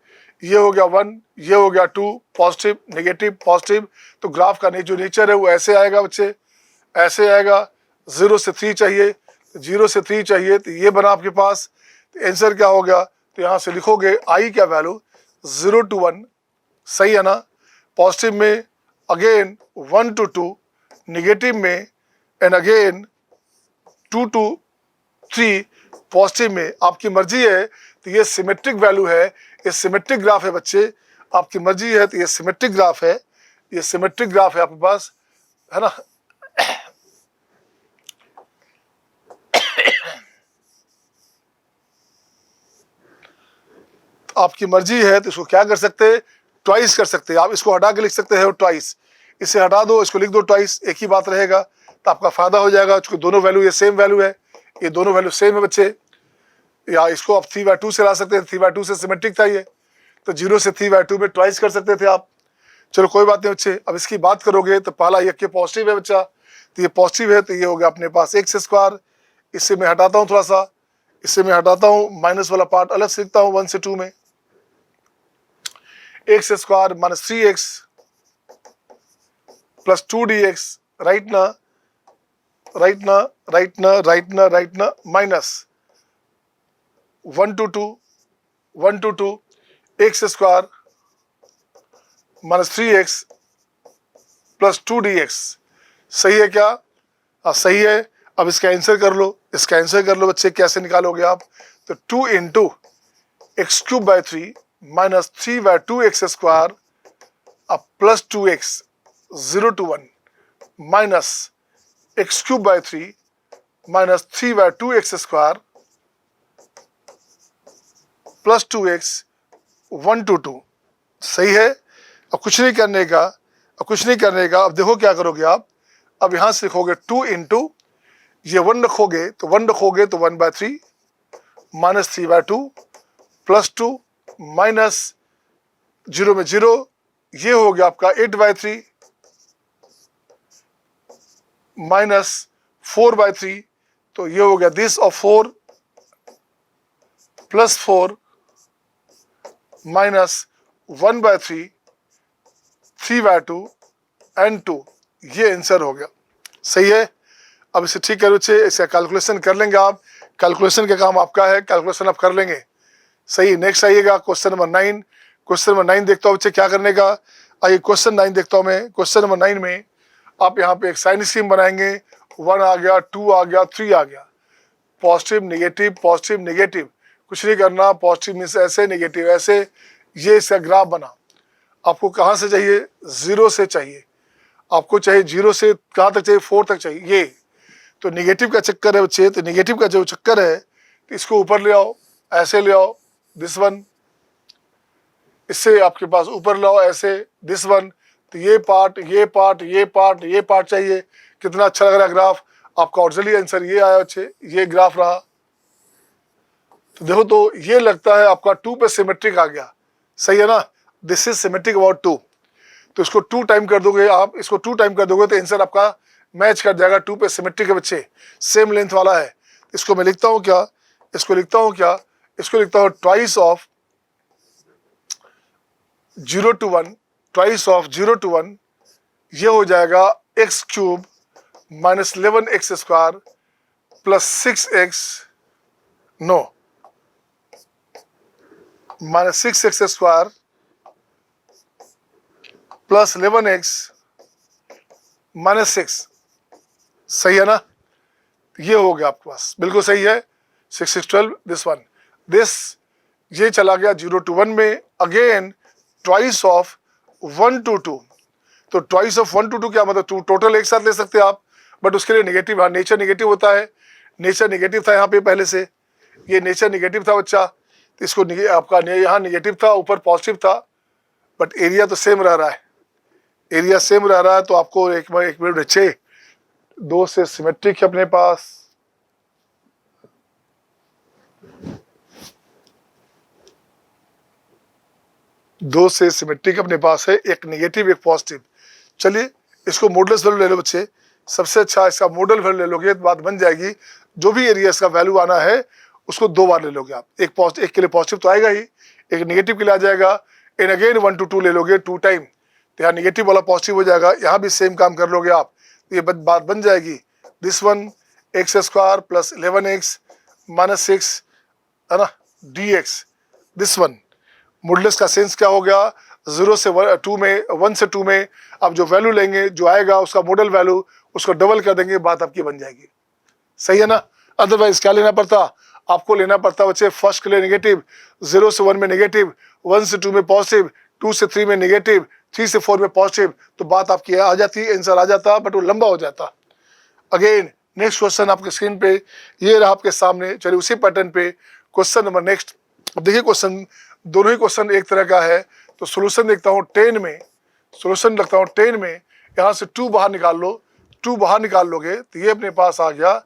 ये हो गया 1, ये हो गया 2, पॉजिटिव नेगेटिव पॉजिटिव। तो ग्राफ का जो नेचर है वो ऐसे आएगा बच्चे, ऐसे आएगा। 0 से 3 चाहिए, 0 से 3 चाहिए, तो ये बना आपके पास। तो आंसर क्या हो गया, तो यहाँ से लिखोगे आई क्या वैल्यू 0 to 1, सही है ना। पॉजिटिव में अगेन 1 to 2, नेगेटिव में एंड अगेन 2 to 3, पॉजिटिव में। आपकी मर्जी है, तो ये सिमेट्रिक वैल्यू है, ये सिमेट्रिक ग्राफ है बच्चे, आपकी मर्जी है तो ये सिमेट्रिक ग्राफ है, ये सिमेट्रिक ग्राफ है आपके पास, है ना। तो आपकी मर्जी है तो इसको क्या कर सकते हैं, ट्वाइस कर सकते हैं। आप इसको हटा के लिख सकते हैं ट्वाइस, इसे हटा दो, इसको लिख दो ट्वाइस, एक ही बात रहेगा, तो आपका फायदा हो जाएगा। चूंकि दोनों वैल्यू ये सेम वैल्यू है, ये दोनों वैल्यू सेम है बच्चे। या इसको आप 3/2 से ला सकते हैं, 3/2 से सिमेट्रिक था ये, तो 0 से 3/2 में ट्वाइस कर सकते थे आप। चलो कोई बात नहीं बच्चे। अब इसकी बात करोगे तो पहला ये के पॉजिटिव है बच्चा, तो ये पॉजिटिव है, तो ये हो गया अपने पास x²। इससे मैं हटाता हूँ थोड़ा सा, इससे मैं हटाता हूँ, माइनस वाला पार्ट अलग से लिखता हूँ 1 से 2 में। x² minus 3x plus 2dx, right ना, राइट ना, राइट ना, राइट ना, राइट ना, minus 1 to 2, 1 to 2 x² minus 3x plus 2dx, सही है क्या? हाँ सही है। अब इसका आंसर कर लो, इसका आंसर कर लो बच्चे। कैसे निकालोगे आप, तो 2 into x³ माइनस 3/2x² अब plus 2x 0 to 1 minus x³ minus 3/2x² plus 2x 1 to 2, सही है। अब कुछ नहीं करने का, अब कुछ नहीं करने का। अब देखो क्या करोगे आप, अब यहाँ से लिखोगे 2 into ये 1 रखोगे तो 1 रखोगे तो 1/3 माइनस 3/2 प्लस 2 माइनस 0 में 0, ये हो गया आपका 8/3 माइनस 4/3, तो ये हो गया this of 4 plus 4 minus 1/3 3/2 and 2, ये आंसर हो गया, सही है। अब इसे ठीक करो बच्चे, इसका कैलकुलेशन कर लेंगे आप, कैलकुलेशन का काम आपका है, कैलकुलेशन आप कर लेंगे, सही। नेक्स्ट आइएगा क्वेश्चन नंबर 9। क्वेश्चन नंबर 9 देखता हूँ बच्चे क्या करने का। आइए क्वेश्चन 9 देखता हूँ मैं। क्वेश्चन नंबर 9 में आप यहाँ पे एक साइन स्कीम बनाएंगे, 1 आ गया, 2 आ गया, 3 आ गया, पॉजिटिव नेगेटिव पॉजिटिव नेगेटिव, कुछ नहीं करना, पॉजिटिव मीन्स ऐसे, नेगेटिव ऐसे, ये इसका ग्राफ बना। आपको कहाँ से चाहिए, 0 से चाहिए, आपको चाहिए 0 से कहाँ तक चाहिए, 4 तक चाहिए, ये तो नेगेटिव का चक्कर है बच्चे। तो नेगेटिव का जो चक्कर है तो इसको ऊपर ले आओ, ऐसे ले आओ, दिस वन, इससे आपके पास ऊपर लाओ ऐसे, दिस वन। तो ये पार्ट ये पार्ट ये पार्ट ये पार्ट चाहिए। कितना अच्छा लग रहा है ग्राफ आपका, और जल्दी आंसर ये आया बच्चे, ये ग्राफ रहा। तो देखो, तो ये लगता है आपका 2 पे सिमेट्रिक आ गया, सही है ना। दिस इज सिमेट्रिक अबाउट 2, तो इसको 2 टाइम कर दोगे आप, इसको 2 टाइम कर दोगे तो आंसर आपका मैच कर जाएगा। 2 पे सिमेट्रिक है बच्चे, सेम लेंथ वाला है। इसको मैं लिखता हूँ क्या, इसको लिखता हूँ क्या, इसको लिखता हूँ twice of 0 to 1, twice of 0 to 1, ये हो जाएगा x³ minus 11x² plus 6x, no, minus 6x² plus 11x minus 6, सही है ना। ये हो गया आपके पास, बिल्कुल सही है। 6 6 12, दिस वन, दिस, ये चला गया 0 to 1 में। अगेन ट्वाइस ऑफ 1 to 2, तो ट्वाइस ऑफ 1 to 2 क्या मतलब, 2 टोटल एक साथ ले सकते हैं आप, बट उसके लिए नेगेटिव, हाँ नेचर नेगेटिव होता है, नेचर नेगेटिव था यहाँ पे पहले से, ये नेचर नेगेटिव था बच्चा, तो इसको आपका यहाँ नेगेटिव था, ऊपर पॉजिटिव था, बट एरिया तो सेम रह रहा है, एरिया सेम रह रहा है। तो आपको एक मिनट बच्चे, 2 से सिमेट्रिक है अपने पास, दो से सिमेट्रिक अपने पास है, एक नेगेटिव एक पॉजिटिव। चलिए इसको मॉडुलस वैल्यू ले लो बच्चे, सबसे अच्छा इसका मॉडल वैल्यू ले लोगे तो बात बन जाएगी। जो भी एरिया इसका वैल्यू आना है उसको 2 बार ले लोगे आप, एक के लिए पॉजिटिव तो आएगा ही, एक नेगेटिव के लिए आ जाएगा, इन अगेन 1 to 2 ले लोगे 2 टाइम, तो यहाँ निगेटिव वाला पॉजिटिव हो जाएगा, यहाँ भी सेम काम कर लोगे आप, ये बात बन जाएगी this one x square plus 11x minus 6 है ना dx। दिस वन मॉडुलस का सेंस क्या हो गया, 0 से 2 में 1 से 2 में आप जो वैल्यू लेंगे जो आएगा उसका मॉडल वैल्यू उसको डबल कर देंगे, बात आपकी बन जाएगी। सही है ना। अदरवाइज क्या लेना पड़ता, आपको लेना पड़ता बच्चे फर्स्ट के लिए नेगेटिव, 0 से 1 में नेगेटिव, 1 से 2 में पॉजिटिव, 2 से 3 में नेगेटिव, 3 से 4 में पॉजिटिव, तो बात आपकी आ जाती, आंसर आ जाता, बट वो लंबा हो जाता। अगेन नेक्स्ट क्वेश्चन आपके स्क्रीन पे ये रहा आपके सामने। चलिए उसी पैटर्न पे क्वेश्चन नंबर नेक्स्ट। अब देखिए क्वेश्चन, दोनों ही क्वेश्चन एक तरह का है, तो सोल्यूशन देखता हूँ 10 में, सोल्यूशन लगता हूँ 10 में, यहाँ से 2 बाहर निकाल लो, 2 बाहर निकाल लोगे तो ये अपने पास आ गया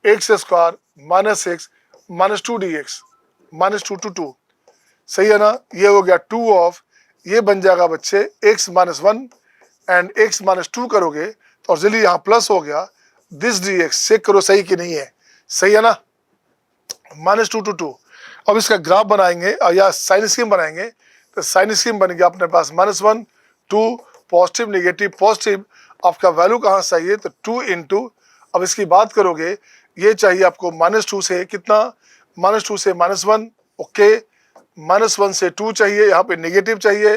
x square minus 6 minus 2 dx minus 2 to 2। सही है ना। ये हो गया 2 ऑफ, ये बन जाएगा बच्चे x minus 1 and x minus 2 करोगे तो ऑब्वियसली यहाँ प्लस हो गया दिस dx। चेक करो सही कि नहीं है, सही है ना, माइनस 2 to 2। अब इसका ग्राफ बनाएंगे या साइन स्कीम बनाएंगे, तो साइन स्कीम बन गया अपने पास माइनस 1 2 पॉजिटिव नेगेटिव पॉजिटिव, आपका वैल्यू कहाँ से चाहिए तो 2 इंटू, अब इसकी बात करोगे ये चाहिए आपको माइनस 2 से कितना, माइनस 2 से माइनस 1, ओके, माइनस 1 से 2 चाहिए, यहाँ पे नेगेटिव चाहिए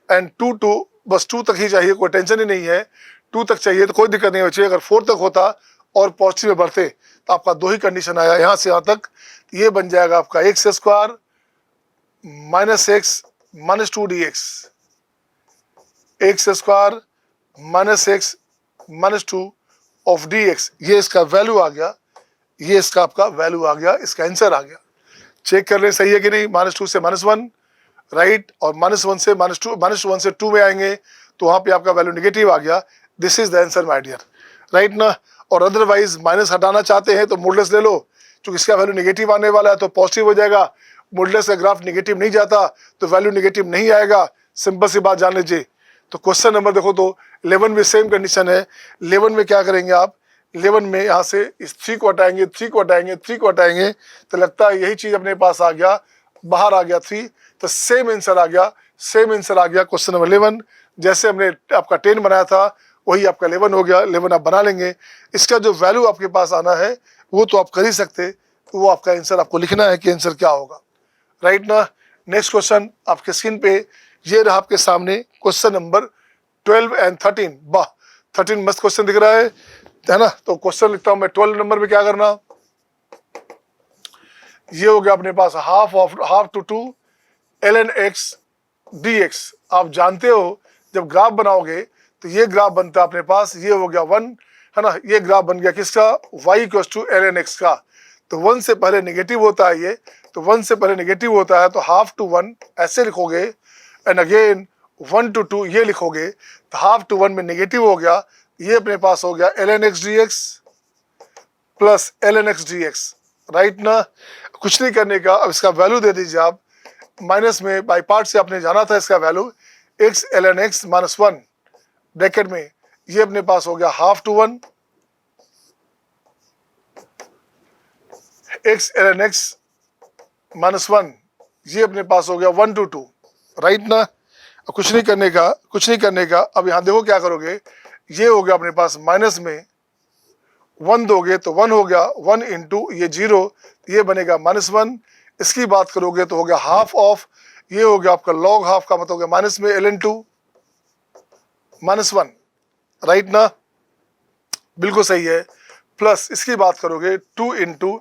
एंड 2 बस 2 तक ही चाहिए, कोई टेंशन ही नहीं है, 2 तक चाहिए तो कोई दिक्कत नहीं बच्चे। अगर 4 तक होता और पॉजिटिव में बढ़ते तो आपका 2 ही कंडीशन आया यहाँ से यहाँ तक, ये बन जाएगा आपका x square minus x minus 2 dx, x square minus x minus 2 of dx, ये इसका वैल्यू आ गया, ये इसका आपका वैल्यू आ गया, इसका आंसर आ गया। चेक कर ले सही है कि नहीं, माइनस 2 से माइनस 1 राइट, और माइनस 1 से माइनस 2, माइनस 1 से 2 में आएंगे तो वहाँ पे आपका वैल्यू नेगेटिव आ गया। This is the answer my dear, right ना। और अदरवाइज माइनस हटाना चाहते हैं तो मॉडुलस ले लो, क्योंकि इसका वैल्यू नेगेटिव आने वाला है तो पॉजिटिव हो जाएगा, मॉडुलस का ग्राफ नेगेटिव नहीं जाता तो वैल्यू नेगेटिव नहीं आएगा, सिंपल सी बात जान लीजिए। तो क्वेश्चन नंबर देखो तो 11 में सेम कंडीशन है। 11 में क्या करेंगे आप, 11 में यहाँ से इस 3 को हटाएंगे, 3 को हटाएंगे, 3 को हटाएंगे, तो लगता है यही चीज़ अपने पास आ गया, बाहर आ गया 3, तो सेम आंसर आ गया, सेम आंसर आ गया क्वेश्चन नंबर 11। जैसे हमने आपका 10 बनाया था वही आपका 11 हो गया, 11 आप बना लेंगे। इसका जो वैल्यू आपके पास आना है वो तो आप कर ही सकते, वो आपका आंसर आपको लिखना है कि आंसर क्या होगा, राइट ना। नेक्स्ट क्वेश्चन आपके स्क्रीन पे ये रहा आपके सामने, क्वेश्चन नंबर 12 एंड 13। वाह 13 मस्त क्वेश्चन दिख रहा है ना। तो क्वेश्चन लिखता हूं मैं 12 नंबर में, क्या करना, ये हो गया अपने पास half to 2 ln x dx। आप जानते हो जब ग्राफ बनाओगे तो ये ग्राफ बनता है अपने पास, ये हो गया 1 है ना, ये ग्राफ बन गया किसका, y equals to ln x का। तो 1 से पहले नेगेटिव होता है ये, तो 1 से पहले नेगेटिव होता है तो हाफ टू 1 ऐसे लिखोगे एंड अगेन 1 to 2 ये लिखोगे, तो हाफ टू 1 में नेगेटिव हो गया, ये अपने पास हो गया ln x dx plus ln x dx, right ना। कुछ नहीं करने का, अब इसका वैल्यू दे दीजिए आप, माइनस में बाई पार्ट से आपने जाना था इसका value, x ln x minus 1 bracket में, ये अपने पास हो गया half to 1 x ln x minus 1, ये अपने पास हो गया 1 to 2, राइट ना। कुछ नहीं करने का, कुछ नहीं करने का। अब यहाँ देखो क्या करोगे, ये हो गया अपने पास माइनस में 1 दोगे तो 1 हो गया, 1 इंटू ये 0, ये बनेगा माइनस 1। इसकी बात करोगे तो हो गया हाफ ऑफ, ये हो गया आपका लॉग हाफ का मतलब हो गया माइनस में ln 2 माइनस 1, राइट ना, बिल्कुल सही है। प्लस इसकी बात करोगे 2 इंटू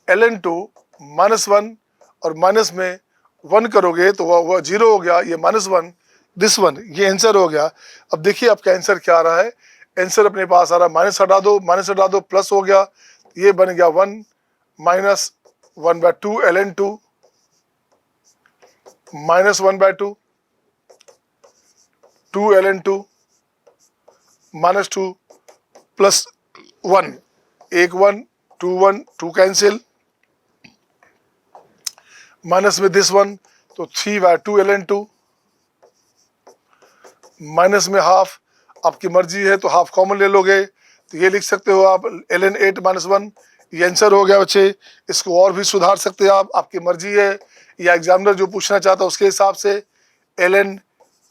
ln 2 माइनस 1, और माइनस में 1 करोगे तो वह 0 हो गया, ये माइनस 1 दिस 1, ये आंसर हो गया। अब देखिए आपका आंसर क्या आ रहा है, आंसर अपने पास आ रहा है माइनस हटा दो, माइनस हटा दो, प्लस हो गया, ये बन गया 1 minus 1/2 ln 2 minus 1/2 2 ln 2 minus 2 plus 1, एक 1 2 1 2 कैंसिल, माइनस में दिस 1 तो 3/2 ln 2 माइनस में हाफ, आपकी मर्जी है तो हाफ कॉमन ले लोगे तो ये लिख सकते हो आप ln 8 माइनस 1, ये आंसर हो गया बच्चे। इसको और भी सुधार सकते हैं आप, आपकी मर्जी है, या एग्जामिनर जो पूछना चाहता है उसके हिसाब से ln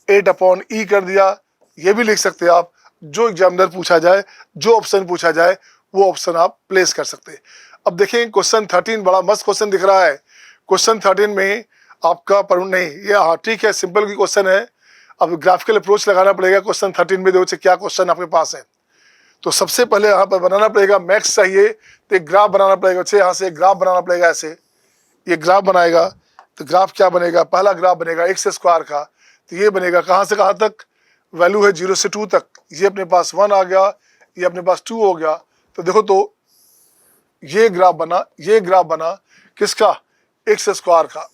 8/e कर दिया। ये भी लिख सकते हैं आप, जो एग्जामिनर पूछा जाए, जो ऑप्शन पूछा जाए वो ऑप्शन आप प्लेस कर सकते हैं। अब देखें क्वेश्चन 13 बड़ा मस्त क्वेश्चन दिख रहा है। क्वेश्चन 13 में आपका नहीं ये, हाँ ठीक है, सिंपल की क्वेश्चन है। अब ग्राफिकल अप्रोच लगाना पड़ेगा क्वेश्चन 13 में। देखो क्या क्वेश्चन आपके पास है। तो सबसे पहले यहाँ पर बनाना पड़ेगा, मैक्स चाहिए तो एक ग्राफ बनाना पड़ेगा बच्चे। यहाँ से एक ग्राफ बनाना पड़ेगा, ऐसे ये ग्राफ बनाएगा तो ग्राफ क्या बनेगा, पहला ग्राफ बनेगा x² का। तो ये बनेगा कहाँ से कहाँ तक, वैल्यू है 0 से 2 तक। ये अपने पास 1 आ गया, ये अपने पास 2 हो गया। तो देखो तो ये ग्राफ बना, ये ग्राफ बना किसका, x² का।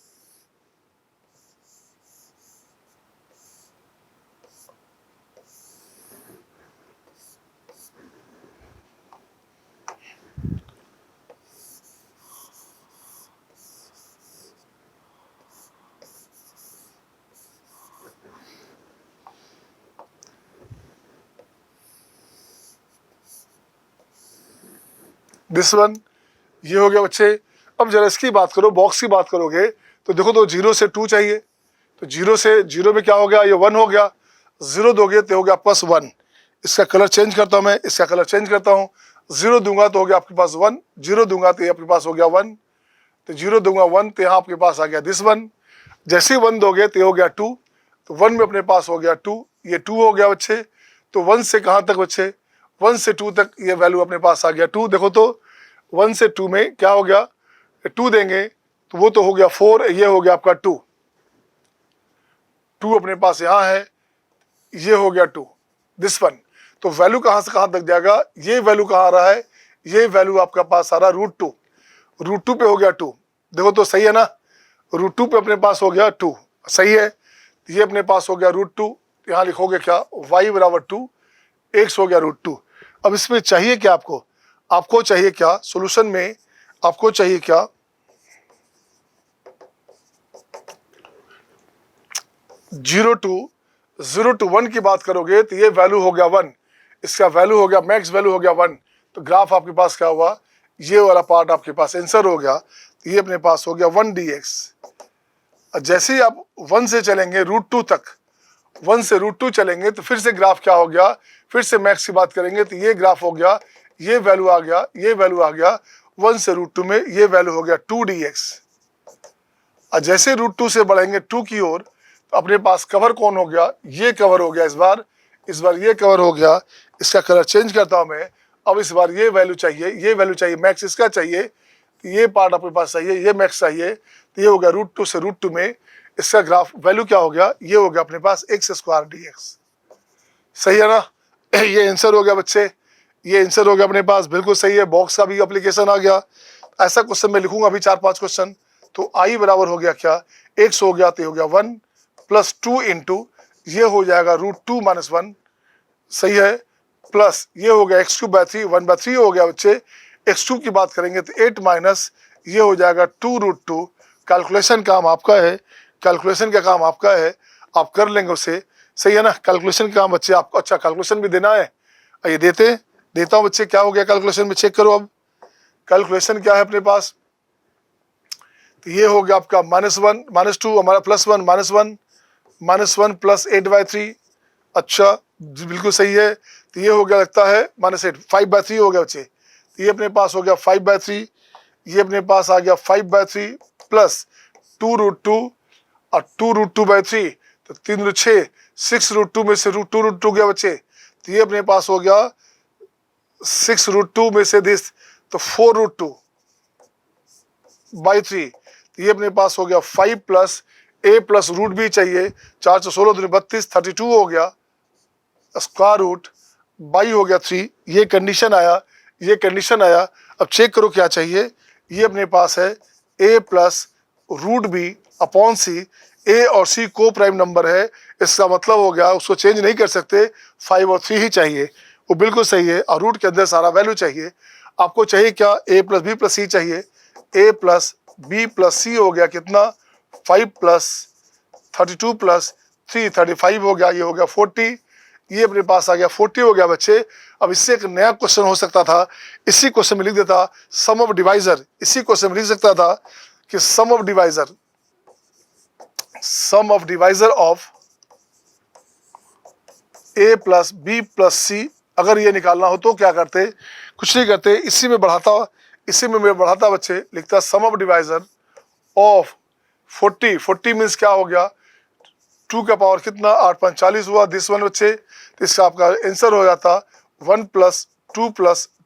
दिस वन, ये हो गया बच्चे। अब जरा इसकी बात करो, बॉक्स की बात करोगे तो देखो तो 0 से 2 चाहिए। तो 0 से 0 में क्या हो गया, ये 1 हो गया। 0 दोगे तो हो गया +1। इसका कलर चेंज करता हूँ मैं, इसका कलर चेंज करता हूँ। 0 दूंगा तो हो गया आपके पास 1, 0 दूंगा तो ये आपके पास हो गया 1। तो 0 दूंगा 1 तो यहाँ आपके पास आ गया दिस 1। जैसे ही 1 दोगे तो हो गया 2। तो 1 में अपने पास हो गया 2, ये 2 हो गया बच्चे। तो 1 से कहाँ तक बच्चे, 1 से 2 तक ये वैल्यू अपने पास आ गया 2। देखो तो 1 से 2 में क्या हो गया, 2 देंगे तो वो तो हो गया 4, ये हो गया आपका 2 अपने पास यहाँ है, ये हो गया 2 दिस वन। तो वैल्यू कहाँ से कहाँ तक जाएगा, ये वैल्यू कहाँ आ रहा है, ये वैल्यू आपका पास आ रहा है √2 पे हो गया 2। देखो तो सही है ना, √2 पे अपने पास हो गया 2, सही है। ये अपने पास हो गया √2, यहाँ लिखोगे क्या, y बराबर 2, x हो गया √2। अब इसमें चाहिए क्या आपको चाहिए क्या सॉल्यूशन में, आपको चाहिए क्या, जीरो टू 1 की बात करोगे तो ये वैल्यू हो गया 1, इसका वैल्यू हो गया, मैक्स वैल्यू हो गया 1। तो ग्राफ आपके पास क्या हुआ, ये वाला पार्ट आपके पास आंसर हो गया। तो ये अपने पास हो गया 1 dx। जैसे ही आप 1 से चलेंगे √2 तक, 1 से √2 चलेंगे तो फिर से ग्राफ क्या हो गया, फिर से मैक्स की बात करेंगे तो ये ग्राफ हो गया, ये वैल्यू आ गया, ये वैल्यू आ गया 1 से √2 में, ये वैल्यू हो गया 2 dx। और जैसे √2 से बढ़ेंगे 2 की ओर तो अपने पास कवर कौन हो गया, ये कवर हो गया। इस बार ये कवर हो गया। इसका कलर चेंज करता हूं मैं। अब इस बार ये वैल्यू चाहिए, ये वैल्यू चाहिए, मैक्स इसका चाहिए। तो ये पार्ट अपने पास चाहिए, ये मैक्स चाहिए। तो ये हो गया √2 से √2 में, इसका ग्राफ वैल्यू क्या हो गया, ये हो गया अपने पास x² dx। सही है ना, ये आंसर हो गया बच्चे, ये आंसर हो गया अपने पास, बिल्कुल सही है। बॉक्स का भी एप्लीकेशन आ गया। ऐसा क्वेश्चन मैं लिखूंगा अभी 4-5 क्वेश्चन। तो i बराबर हो गया क्या, x हो गया तो हो गया 1 + 2 इंटू ये हो जाएगा √2 - 1, सही है, प्लस ये हो गया x³ 1/3 हो गया बच्चे। x2 की बात करेंगे तो 8 माइनस ये हो जाएगा 2 √2। कैलकुलेशन काम आपका है, कैलकुलेशन का काम आपका है, आप कर लेंगे उसे, सही है ना। कैलकुलेशन का काम बच्चे आपको, अच्छा कैलकुलेशन भी देना है, ये देता हूँ बच्चे। क्या हो गया कैलकुलेशन में, चेक करो। अब कैलकुलेशन क्या है अपने पास, तो ये हो गया आपका -1 -2 हमारा +1 -1 + 8/3। अच्छा बिल्कुल सही है। तो ये हो गया लगता है -8, 5/3 हो गया बच्चे। तो ये अपने पास हो गया 5/3, ये अपने पास आ गया 5/3 प्लस 2 √2 और 2 √2/3। तो 3 × 6, 6 √2 में से 2 √2 गया बच्चे। तो ये अपने पास हो गया 6 √2 में से दिस, तो 4 √2/3। तो ये अपने पास हो गया 5 प्लस a प्लस रूट भी चाहिए, 4 से 16 दूनी 32, 32 हो गया, स्क्वायर रूट बाई हो गया 3। ये कंडीशन आया, ये कंडीशन आया। अब चेक करो क्या चाहिए, ये अपने पास है a प्लस √b/c। a और c को प्राइम नंबर है, इसका मतलब हो गया उसको चेंज नहीं कर सकते, 5 और 3 ही चाहिए, वो बिल्कुल सही है। और रूट के अंदर सारा वैल्यू चाहिए। आपको चाहिए क्या, a plus b plus c चाहिए। a plus b plus c हो गया कितना, 5 प्लस 32 प्लस 3 35 हो गया, ये हो गया 40। ये अपने पास आ गया 40 हो गया बच्चे। अब इससे एक नया क्वेश्चन हो सकता था, इसी क्वेश्चन में लिख देता सम ऑफ डिवाइजर। इसी क्वेश्चन में लिख सकता था कि sum of divisor, sum of divisor of a plus B plus C, अगर ये निकालना हो तो क्या करते, कुछ नहीं करते, इसी में बढ़ाता बच्चे, लिखता सम ऑफ डिवाइजर ऑफ 40 मीन्स क्या हो गया, 2 का पावर कितना 8 5 40 हुआ, दिस वन बच्चे, तो इसका आपका आंसर हो जाता 1 plus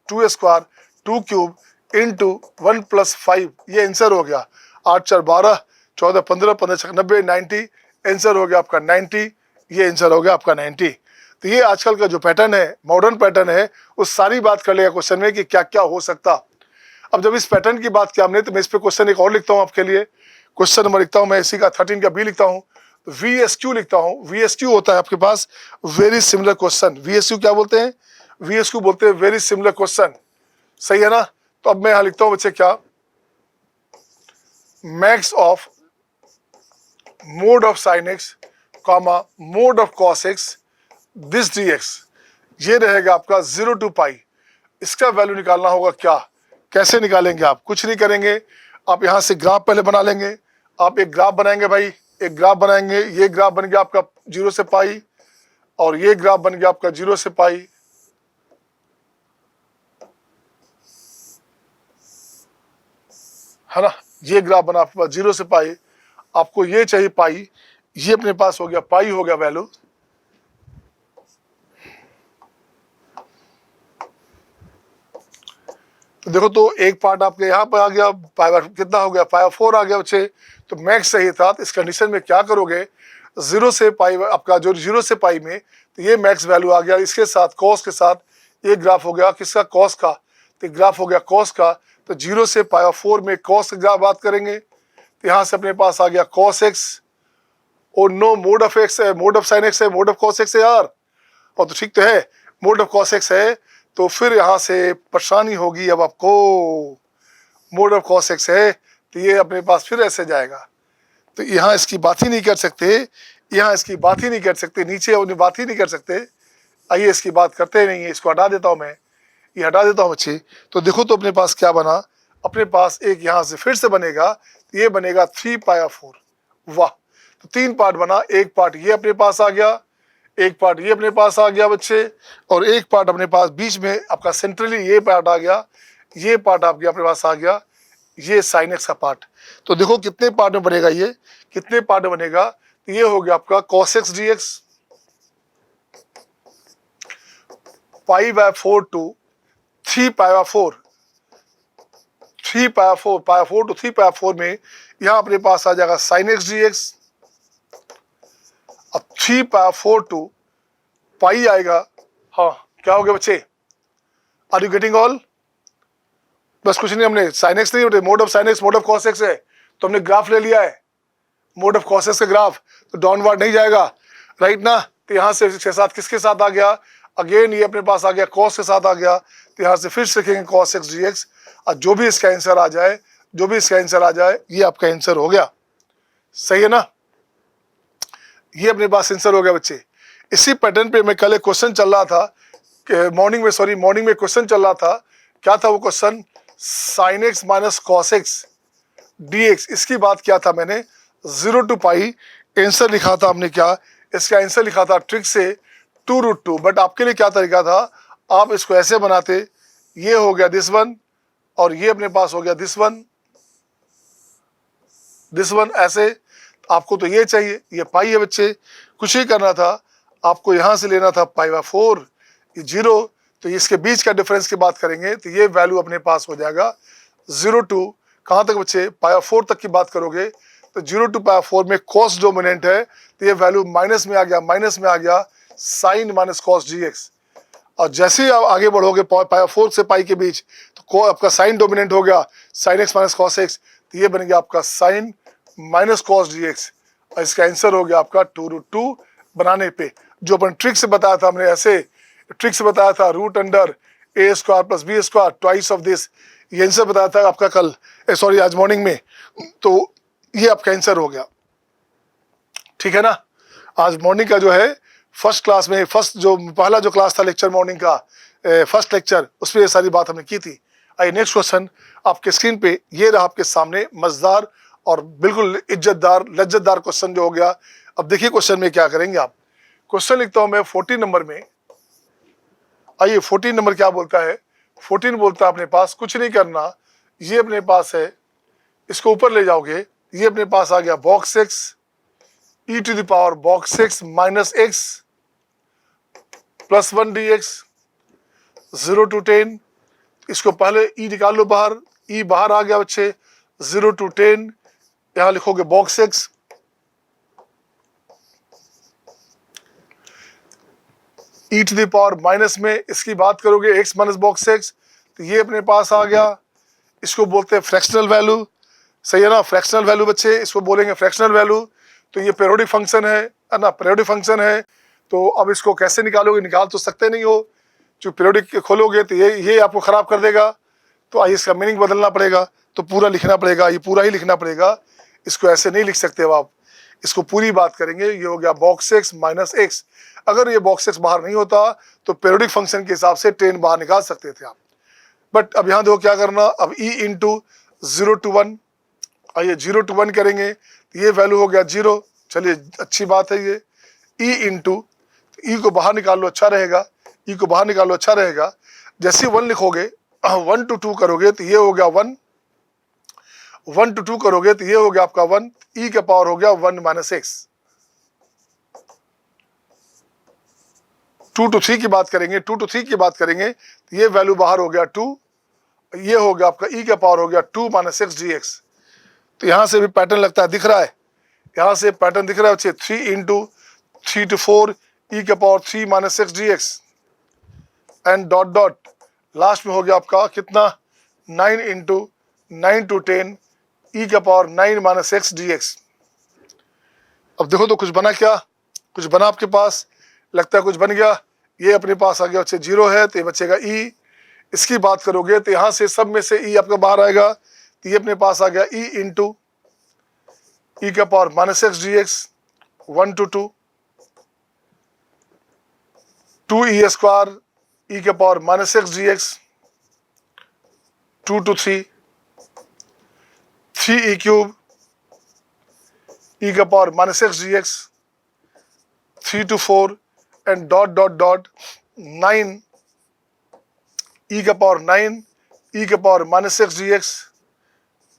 2 square 2 cube into 1 plus 5, ये आंसर हो गया। 8 4 12 14 15 15 6 90 90, आंसर हो गया आपका 90, ये आंसर हो गया आपका 90। तो ये आजकल का जो पैटर्न है, मॉडर्न पैटर्न है, उस सारी बात कर लेगा क्वेश्चन में कि क्या क्या हो सकता। अब जब इस पैटर्न की बात किया हमने, तो मैं इस पे क्वेश्चन एक और लिखता हूँ आपके लिए, क्वेश्चन नंबर लिखता हूँ मैं इसी का 13 का बी लिखता हूँ, VSQ लिखता हूँ। VSQ होता है आपके पास वेरी सिमिलर क्वेश्चन। VSQ क्या बोलते हैं, VSQ बोलते हैं वेरी सिमिलर क्वेश्चन, सही है ना। तो अब मैं यहाँ लिखता हूँ बच्चे क्या, max of mode of sine x comma mode of cos x this dx, ये रहेगा आपका 0 to पाई। इसका वैल्यू निकालना होगा क्या, कैसे निकालेंगे आप, कुछ नहीं करेंगे, आप यहाँ से ग्राफ पहले बना लेंगे। आप एक ग्राफ बनाएंगे भाई, एक ग्राफ बनाएंगे, ये ग्राफ बन गया आपका 0 से पाई, और ये ग्राफ बन गया आपका 0 से पाई, है ना। ये ग्राफ बना आपके पास 0 से पाई, आपको ये चाहिए पाई, ये अपने पास हो गया पाई, हो गया वैल्यू। तो देखो, तो एक पार्ट आपके यहाँ पर आ गया, पाई कितना हो गया, पाई 4 आ गया बच्चे। तो मैक्स सही था, तो इस कंडीशन में क्या करोगे, 0 से पाई आपका जो 0 से पाई में, तो ये मैक्स वैल्यू आ गया, इसके साथ कॉस के साथ ये ग्राफ हो गया किसका, कॉस का, तो ग्राफ हो गया कॉस का। तो 0 से पाई 4 में कॉस की ग्राफ बात करेंगे, तो यहाँ से अपने पास आ गया कॉस एक्स, और नो मोड ऑफ एक्स है, मोड ऑफ साइन एक्स है, मोड ऑफ कॉस एक्स है यार, और तो ठीक तो है, मोड ऑफ कॉस एक्स है, तो फिर यहाँ से परेशानी होगी अब आपको, मोड ऑफ कॉस एक्स है, तो ये अपने पास फिर ऐसे जाएगा, तो यहाँ इसकी बात ही नहीं कर सकते, यहाँ इसकी बात ही नहीं कर सकते, नीचे उन्हें बात ही नहीं कर सकते। आइए इसकी बात करते नहीं है, इसको हटा देता हूँ मैं, ये हटा देता हूँ बच्चे। तो देखो तो अपने पास क्या बना, अपने पास एक यहाँ से फिर से बनेगा, ये बनेगा 3 पाई 4, वाह। तो 3 पार्ट बना, एक पार्ट ये अपने पास आ गया, एक पार्ट ये अपने पास आ गया बच्चे, और एक पार्ट अपने पास बीच में आपका सेंट्रली ये पार्ट आ गया, ये पार्ट आपके अपने पास आ गया, ये साइन एक्स का पार्ट। तो देखो कितने पार्ट में बनेगा, ये कितने पार्ट में बनेगा, तो ये हो गया आपका cos x dx, pi by 4 to 3 pi by 4, 3 pi 4, pi 4 to 3 pi 4 में यहाँ अपने पास आ जाएगा sin x dx। अब 3 पाई 4 टू पाई आएगा, हाँ क्या हो गया बच्चे, आर यू गेटिंग ऑल। बस कुछ नहीं, हमने साइन एक्स नहीं होते, mode of sine x mode of cos x है, तो हमने ग्राफ ले लिया है, मोड ऑफ कॉस एक्स का ग्राफ, तो डाउनवर्ड नहीं जाएगा, राइट ना। तो यहाँ से इसके साथ किसके साथ आ गया, अगेन ये अपने पास आ गया कॉस के साथ आ गया, तो यहाँ से फिर से लिखेंगे cos x dx, और जो भी इसका आंसर आ जाए, जो भी इसका आंसर आ जाए, ये आपका आंसर हो गया, सही है ना। ये अपने पास आंसर हो गया बच्चे। इसी पैटर्न पे मैं कल एक क्वेश्चन चल रहा था, मॉर्निंग में क्वेश्चन चल रहा था, क्या था वो question, sine x minus cos x dx, इसकी बात किया था मैंने, 0 to पाई आंसर लिखा था हमने, क्या इसका आंसर लिखा था ट्रिक से 2√2। बट आपके लिए क्या तरीका था, आप इसको ऐसे बनाते, ये हो गया दिस वन, और ये अपने पास हो गया दिस वन, ऐसे। आपको तो ये चाहिए, ये पाई है बच्चे, कुछ ही करना था, आपको यहाँ से लेना था पाई बाय 4, ये 0, तो इसके बीच का डिफरेंस की बात करेंगे, तो ये वैल्यू अपने पास हो जाएगा 0 to कहाँ तक बच्चे, पाई 4 तक की बात करोगे, तो 0 to पाई 4 में कॉस डोमिनेंट है, तो ये वैल्यू माइनस में आ गया, साइन माइनस कॉस dx। और जैसे ही आप आगे बढ़ोगे पाई 4 से पाई के बीच, तो आपका साइन डोमिनेंट हो गया, sine x minus cos x, तो ये बन गया आपका साइन माइनस कॉस dx, और इसका आंसर हो गया आपका 2√2 बनाने पे, जो अपन ट्रिक से बताया था हमने, ऐसे ट्रिक से बताया था, root under a square plus B square twice of this, ये आंसर बताया था आपका कल, सॉरी आज मॉर्निंग में, तो ये आपका आंसर हो गया, ठीक है ना। आज मॉर्निंग का जो है फर्स्ट क्लास में, पहला जो क्लास था लेक्चर मॉर्निंग का, फर्स्ट लेक्चर, उसमें ये सारी बात हमने की थी। आइए नेक्स्ट क्वेश्चन आपके स्क्रीन पे ये रहा आपके सामने, मजेदार और बिल्कुल इज्जतदार लज्जतदार क्वेश्चन जो हो गया। अब देखिए क्वेश्चन में क्या करेंगे आप। क्वेश्चन लिखता हूं मैं 14 नंबर में। आइए 14 नंबर क्या बोलता है। 14 बोलता है अपने पास कुछ नहीं करना, ये अपने पास है, इसको ऊपर ले जाओगे, ये अपने पास आ गया box x e to the power box x minus x plus 1 D x 0 to 10। इसको पहले ई निकाल लो बाहर, ई बाहर आ गया बच्चे 0 to 10। यहां लिखोगे box x, e to the power minus में इसकी बात करोगे एक्स माइनस बॉक्स एक्स, तो ये अपने पास आ गया। इसको बोलते हैं फ्रैक्शनल वैल्यू, सही है ना, फ्रैक्शनल वैल्यू बच्चे, इसको बोलेंगे फ्रैक्शनल वैल्यू। तो ये पीरियोडिक फंक्शन है ना, पीरियोडिक फंक्शन है। तो अब इसको कैसे निकालोगे, निकाल तो सकते नहीं हो, जो पीरियोडिक खोलोगे तो ये आपको खराब कर देगा। तो आइए इसका मीनिंग बदलना पड़ेगा, तो पूरा लिखना पड़ेगा, ये पूरा ही लिखना पड़ेगा, इसको ऐसे नहीं लिख सकते हो आप, इसको पूरी बात करेंगे। ये हो गया बॉक्स एक्स माइनस एक्स। अगर ये बॉक्स एक्स बाहर नहीं होता तो पीरियोडिक फंक्शन के हिसाब से 10 बाहर निकाल सकते थे आप। बट अब यहाँ देखो क्या करना, अब ई इंटू 0 to 1, आइए 0 to 1 करेंगे, ये वैल्यू हो गया 0। चलिए अच्छी बात है ये। ई इंटू, ई को बाहर निकाल लो अच्छा रहेगा, ई को बाहर निकालो अच्छा रहेगा। जैसे 1 लिखोगे 1 to 2 करोगे तो ये हो गया 1, 1 to 2 करोगे तो ये हो गया आपका 1, ई का पावर हो गया 1 माइनस एक्स। 2 to 3 की बात करेंगे, 2 to 3 की बात करेंगे तो ये वैल्यू बाहर हो गया 2, ये हो गया आपका ई का पावर हो गया 2 माइनस एक्स डी एक्स। तो यहाँ से भी पैटर्न लगता है, दिख रहा है, यहाँ से पैटर्न दिख रहा है बच्चे, 3 इंटू 3 to 4 ई का power 3 minus X D x and dot dot last में हो गया आपका कितना 9 इंटू 9 to 10 ई का power 9 minus X D x. अब देखो तो कुछ बना क्या, कुछ बना आपके पास, लगता है कुछ बन गया। ये अपने पास आ गया बच्चे 0 है तो ये बचेगा ई। इसकी बात करोगे तो यहाँ से सब में से ई आपका बाहर आएगा, तो ये अपने पास आ गया ई इंटू ई का power minus X D X 1 to 2, 2 E square E का power minus X D X 2 to 3, 3 E cube E का power minus X D X 3 to 4 and dot dot dot 9 E का power 9 E का power minus X D X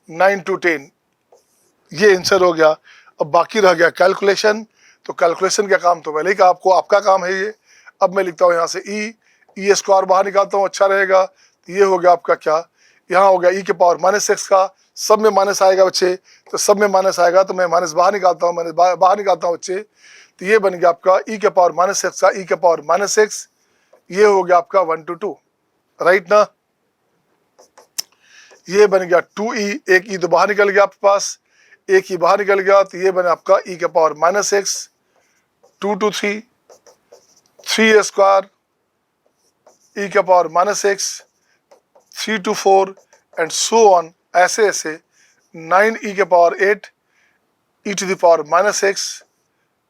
9 to 10। ये answer हो गया। अब बाकी रह गया कैलकुलेशन, तो कैलकुलेशन का काम तो पहले ही का आपको, आपका काम है ये। अब मैं लिखता हूँ यहाँ से ई स्क्वायर बाहर निकालता हूँ अच्छा रहेगा, तो ये हो गया आपका क्या, यहाँ हो गया ई के पावर माइनस एक्स का, सब में माइनस आएगा बच्चे, तो सब में माइनस आएगा तो मैं माइनस बाहर निकालता हूँ, मैंने बाहर निकालता हूँ बच्चे, तो ये बन गया आपका ई के पावर माइनस एक्स का ई के पावर माइनस एक्स। ये हो गया आपका 1 to 2, राइट ना। ये बन गया 2e, एक ई तो बाहर निकल गया आपके पास, एक ही बाहर निकल गया, तो ये बने आपका ई के power minus X 2 to 3, 3 square E के power minus X 3 to 4 and so on, ऐसे ऐसे 9 ई के power 8 E to the power minus X.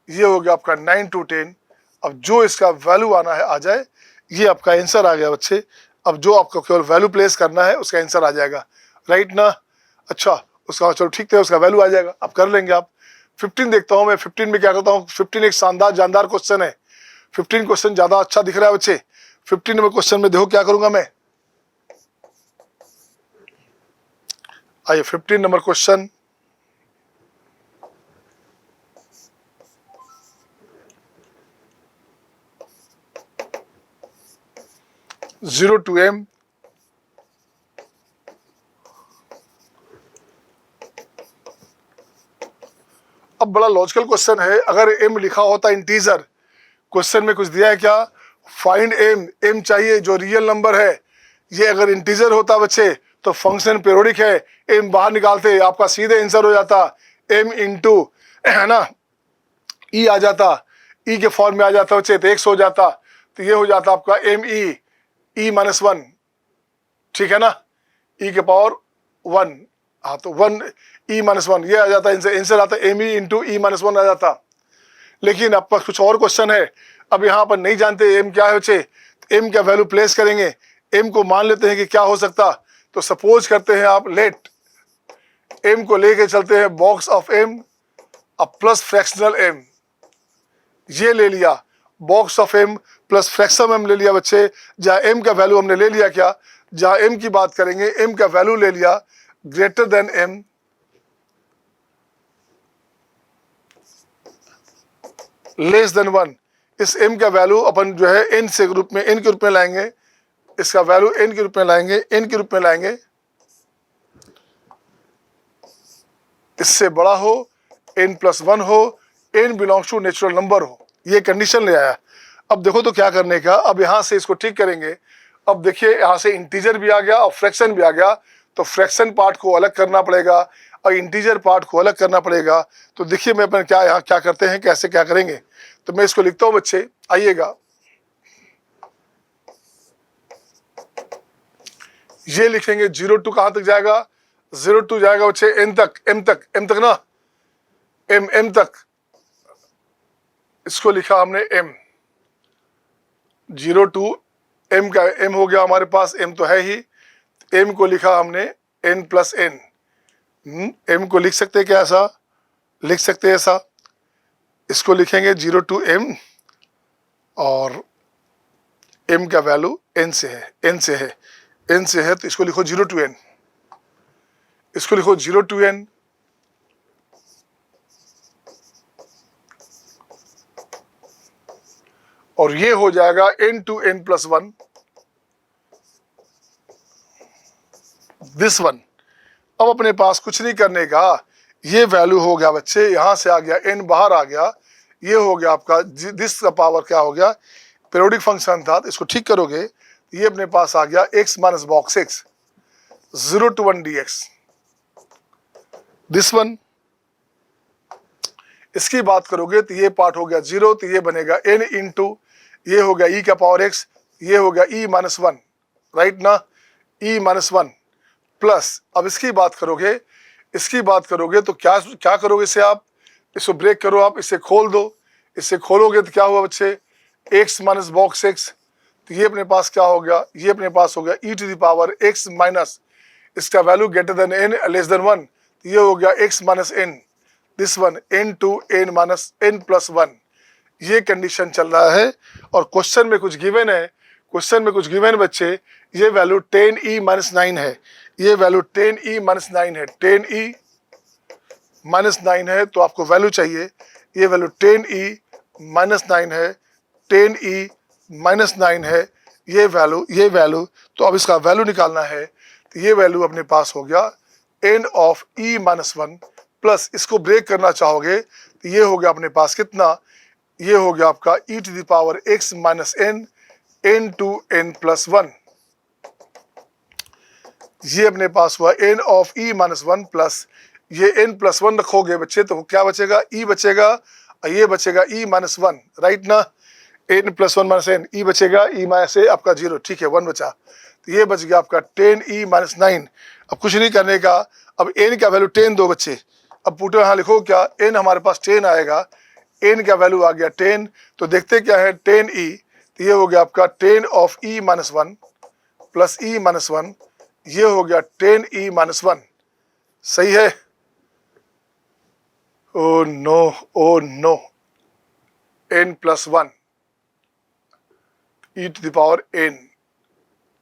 ये हो गया आपका 9 to 10। अब जो इसका वैल्यू आना है आ जाए, ये आपका आंसर आ गया बच्चे। अब जो आपको केवल वैल्यू प्लेस करना है उसका आंसर आ जाएगा, राइट ना। अच्छा उसका चलो ठीक है, उसका वैल्यू आ जाएगा, अब कर लेंगे आप। 15 देखता हूँ मैं, 15 में क्या करता हूँ, 15 एक शानदार जानदार क्वेश्चन है। 15 क्वेश्चन ज्यादा अच्छा दिख रहा है बच्चे। 15 नंबर क्वेश्चन में देखो क्या करूंगा मैं। आइए 15 नंबर क्वेश्चन, जीरो टू एम अब बड़ा लॉजिकल क्वेश्चन है। अगर एम लिखा होता इंटीजर, क्वेश्चन में कुछ दिया है क्या, फाइंड एम, एम चाहिए जो रियल नंबर है। ये अगर इंटीजर होता बच्चे तो फंक्शन पीरियोडिक है, एम बाहर निकालते आपका सीधे आंसर हो जाता एम इंटू, है ना, ई आ जाता, ई के फॉर्म में आ जाता बच्चे तो एक्स हो जाता, तो ये हो जाता आपका एम ई माइनस 1, ठीक है ना, ई के पावर 1, हाँ तो 1 ई माइनस 1 ये आ जाता, आंसर आता M E into E minus 1 आ जाता। लेकिन आपका कुछ और क्वेश्चन है, अब यहाँ पर नहीं जानते एम क्या है बच्चे, एम का वैल्यू प्लेस करेंगे, एम को मान लेते हैं कि क्या हो सकता, तो सपोज करते हैं आप लेट m को लेके चलते हैं बॉक्स ऑफ m, अब प्लस फ्रैक्शनल m, ये ले लिया box of m plus fractional m ले लिया बच्चे। जहाँ m का वैल्यू हमने ले लिया क्या, जहाँ m की बात करेंगे m का वैल्यू ले लिया greater than m, less than 1। इस m का वैल्यू अपन जो है n से रूप में, n के रूप में लाएंगे, इसका वैल्यू n के रूप में लाएंगे, n के रूप में लाएंगे, इससे बड़ा हो, n+1 हो, n belongs to natural number हो, ये कंडीशन ले आया। अब देखो तो क्या करने का, अब यहां से इसको ठीक करेंगे। अब देखिए यहां से इंटीजर भी आ गया और फ्रैक्शन भी आ गया, तो फ्रैक्शन पार्ट को अलग करना पड़ेगा और इंटीजर पार्ट को अलग करना पड़ेगा। तो देखिए मैं अपन क्या यहाँ क्या करते हैं, कैसे क्या करेंगे। तो मैं इसको लिखता हूं बच्चे, आइएगा, ये लिखेंगे 0 टू कहां तक जाएगा, 0 टू जाएगा बच्चे n तक, m तक ना, m तक, इसको लिखा हमने m, 0 टू m का m हो गया हमारे पास, m तो है ही, m को लिखा हमने n+n, m को लिख सकते हैं क्या, ऐसा लिख सकते हैं ऐसा, इसको लिखेंगे 0 टू m और m का वैल्यू n से है, n से है, तो इसको लिखो 0 टू n, इसको लिखो 0 टू n, और ये हो जाएगा n to n+1, this one. अब अपने पास कुछ नहीं करने का, ये वैल्यू हो गया बच्चे, यहां से आ गया n बाहर आ गया, ये हो गया आपका दिस का पावर क्या हो गया, पीरियोडिक फंक्शन था, तो इसको ठीक करोगे, ये अपने पास आ गया x minus box x, 0 to 1 dx, this one. इसकी बात करोगे तो ये पार्ट हो गया 0, तो ये बनेगा n इंटू, ये हो गया e का पावर x, ये हो गया e-1, राइट ना, e-1 प्लस, अब इसकी बात करोगे तो क्या करोगे इसे, आप इसको ब्रेक करो, आप इसे खोल दो, इसे खोलोगे तो क्या हुआ बच्चे, x माइनस बॉक्स x, तो ये अपने पास क्या हो गया, ये अपने पास हो गया e to the power x minus, इसका value greater than n less than 1, तो ये हो गया x minus n, this one n to n minus n+1। ये कंडीशन चल रहा है और क्वेश्चन में कुछ गिवन है, बच्चे, ये वैल्यू 10e-9 है, ये वैल्यू 10e-9 है, 10e-9 है, तो आपको वैल्यू चाहिए, ये वैल्यू 10e-9 है, 10e-9 है, ये वैल्यू, तो अब इसका वैल्यू निकालना है, तो ये वैल्यू अपने पास हो गया n ऑफ e-1 प्लस, इसको ब्रेक करना चाहोगे तो ये हो गया अपने पास कितना, ये हो गया आपका e to the power x minus n to n+1, ये अपने पास हुआ n ऑफ e-1 प्लस, ये n+1 रखोगे बच्चे तो क्या बचेगा, e बचेगा, और ये बचेगा e-1, राइट ना, n+1 माइनस n, e बचेगा, e माइनस ए आपका 0, ठीक है, 1 बचा, तो ये बच गया आपका 10e-9। अब कुछ नहीं करने का, अब n का वैल्यू 10 दो बच्चे, अब पुटो यहाँ लिखो क्या, n हमारे पास 10 आएगा, n का वैल्यू आ गया 10, तो देखते क्या है 10e, तो ये हो गया आपका 10 ऑफ e-1 प्लस e-1, ये हो गया 10e-1, सही है, oh no, n+1 e to the power n,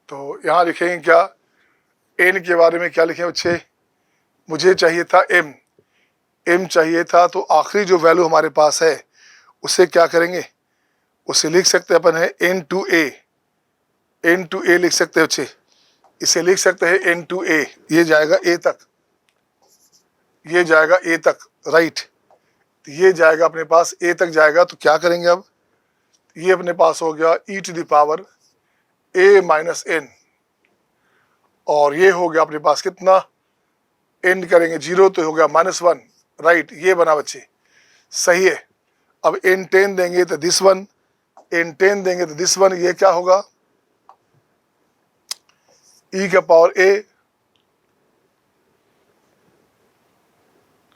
तो यहाँ लिखेंगे क्या, n के बारे में क्या लिखें बच्चे, मुझे चाहिए था m चाहिए था, तो आखिरी जो वैल्यू हमारे पास है उसे क्या करेंगे, उसे लिख सकते हैं अपन है n टू a लिख सकते हैं बच्चे, इसे लिख सकते हैं n टू a, ये जाएगा a तक, ये जाएगा a तक, राइट, तो ये जाएगा अपने पास a तक जाएगा, तो क्या करेंगे अब, ये अपने पास हो गया e to the power a minus n, और ये हो गया अपने पास कितना, एंड करेंगे 0 तो हो गया -1, राइट, ये बना बच्चे, सही है। अब n10 देंगे तो दिस वन, n10 देंगे तो दिस वन, ये क्या होगा, e का पावर a,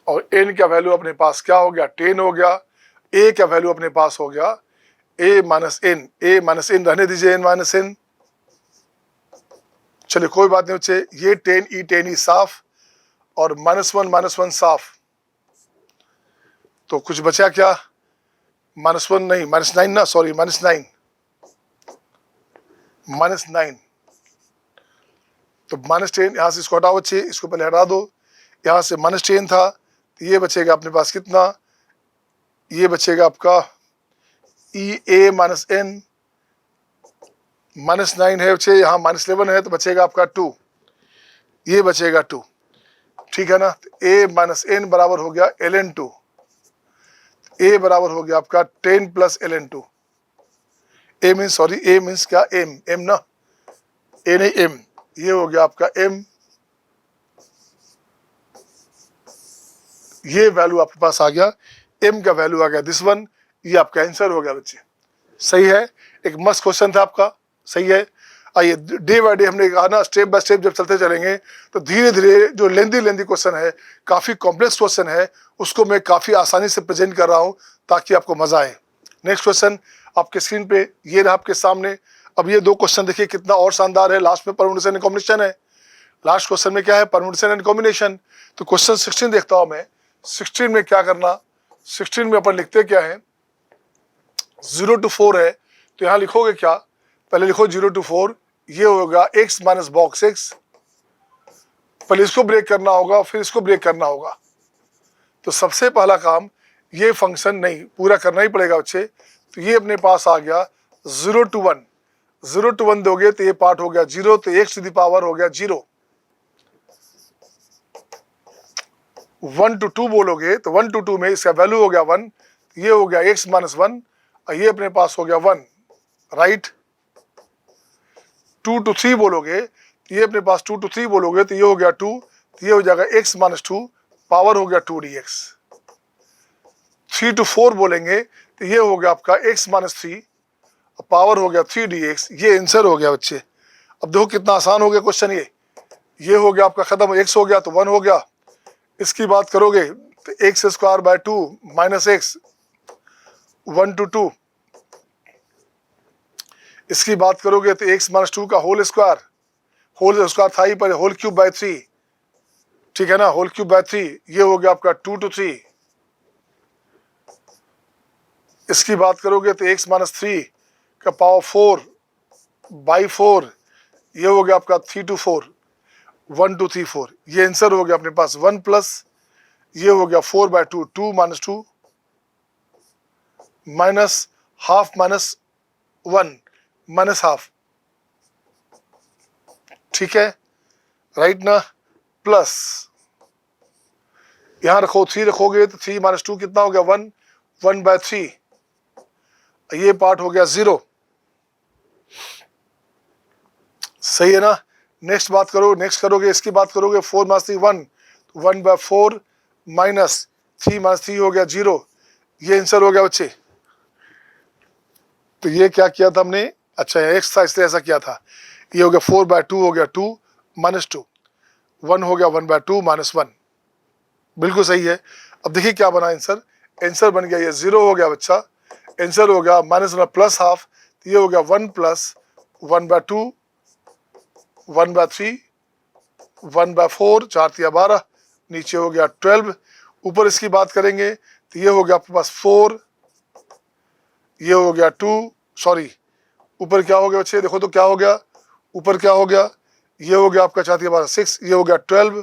और n का वैल्यू अपने पास क्या हो गया, 10 हो गया, a का वैल्यू अपने पास हो गया a माइनस n, रहने दीजिए n-n, चलिए कोई बात नहीं बच्चे, ये 10e साफ, और -1 साफ, तो कुछ बचा क्या, -1 नहीं, -9 ना, सॉरी -9, तो -10 यहाँ से इसको हटाओ बच्चे, इसको पहले हटा दो, यहाँ से -10 था, तो ये बचेगा अपने पास कितना, ये बचेगा आपका EA -N, -9 है बच्चे, यहाँ -11 है, तो बचेगा आपका 2, ये बचेगा 2, ठीक है ना। तो A -N बराबर हो गया ln2, A बराबर हो गया आपका 10 + ln2, A means, sorry A means क्या, M ना, A नहीं M, ये हो गया आपका M, ये वैल्यू आपके पास आ गया, M का वैल्यू आ गया दिस वन, ये आपका आंसर हो गया बच्चे, सही है। एक मस्त क्वेश्चन था आपका, सही है। आइए डे बाय डे हमने कहा ना, स्टेप बाय स्टेप जब चलते चलेंगे तो धीरे धीरे जो लेंदी क्वेश्चन है, काफ़ी कॉम्प्लेक्स क्वेश्चन है, उसको मैं काफ़ी आसानी से प्रेजेंट कर रहा हूँ ताकि आपको मज़ा आए। नेक्स्ट क्वेश्चन आपके स्क्रीन पे ये रहा आपके सामने। अब ये 2 क्वेश्चन देखिए कितना और शानदार है, लास्ट में परम्यूटेशन एंड कॉम्बिनेशन है। लास्ट क्वेश्चन में क्या है, परम्यूटेशन एंड कॉम्बिनेशन। तो क्वेश्चन 16 देखता हूँ मैं, 16 में क्या करना, 16 में अपन लिखते क्या है, 0 to 4 है, तो यहाँ लिखोगे क्या, पहले लिखो 0 to 4, ये होगा x - बॉक्स x, पहले इसको ब्रेक करना होगा, फिर इसको ब्रेक करना होगा। तो सबसे पहला काम, ये फंक्शन नहीं पूरा करना ही पड़ेगा बच्चे, तो ये अपने पास आ गया 0 to 1, 0 to 1 दोगे तो ये पार्ट हो गया 0, तो x टू द पावर हो गया 0। 1 to 2 बोलोगे तो 1 to 2 में इसका वैल्यू हो गया 1, ये हो गया x - 1, और ये अपने पास हो गया 1, राइट। 2 to 3 बोलोगे तो ये अपने पास 2 to 3 बोलोगे तो ये हो गया 2, तो ये हो जाएगा x - 2, पावर हो गया 2 dx। 3 to 4 बोलेंगे तो ये हो गया आपका x - 3, पावर हो गया 3 dx, ये आंसर हो गया बच्चे। अब देखो कितना आसान हो गया क्वेश्चन, ये हो गया आपका खत्म, x हो गया तो 1 हो गया। इसकी बात करोगे तो x² / 2 - x, 1 to 2। इसकी बात करोगे तो x - 2 का होल स्क्वायर था ही पर, होल क्यूब / 3, ठीक है ना, होल क्यूब / 3, ये हो गया आपका 2 to 3। इसकी बात करोगे तो x - 3 का पावर 4/4, ये हो गया आपका 3 to 4, 1 2 3 4, ये आंसर हो गया अपने पास 1 प्लस, ये हो गया 4/2, 2 - 2 minus half minus 1 minus half, ठीक है, राइट ना, प्लस यहां रखो 3 रखोगे तो 3 - 2 कितना हो गया 1, 1/3, ये पार्ट हो गया 0, सही है ना। नेक्स्ट बात करो, नेक्स्ट करोगे, इसकी बात करोगे 4 - 3 1, 1/4 माइनस 3 - 3 हो गया 0, ये आंसर हो गया बच्चे। तो ये क्या किया था हमने, अच्छा एक्स था इसलिए ऐसा किया था, ये हो गया 4/2 हो गया 2 - 2, 1 हो गया 1/2 - 1, बिल्कुल सही है। अब देखिए क्या बना आंसर, आंसर बन गया ये 0 हो गया बच्चा, आंसर हो गया -1 प्लस हाफ, तो ये हो गया 1 प्लस 1/2, 1/3, 1/4, 4 × 12, नीचे हो गया 12, ऊपर इसकी बात करेंगे तो ये हो गया आपके पास 4, ये हो गया 2, सॉरी ऊपर क्या हो गया बच्चे, देखो तो क्या हो गया, ऊपर क्या हो गया, ये हो गया आपका 4 × 12 6, ये हो गया 12,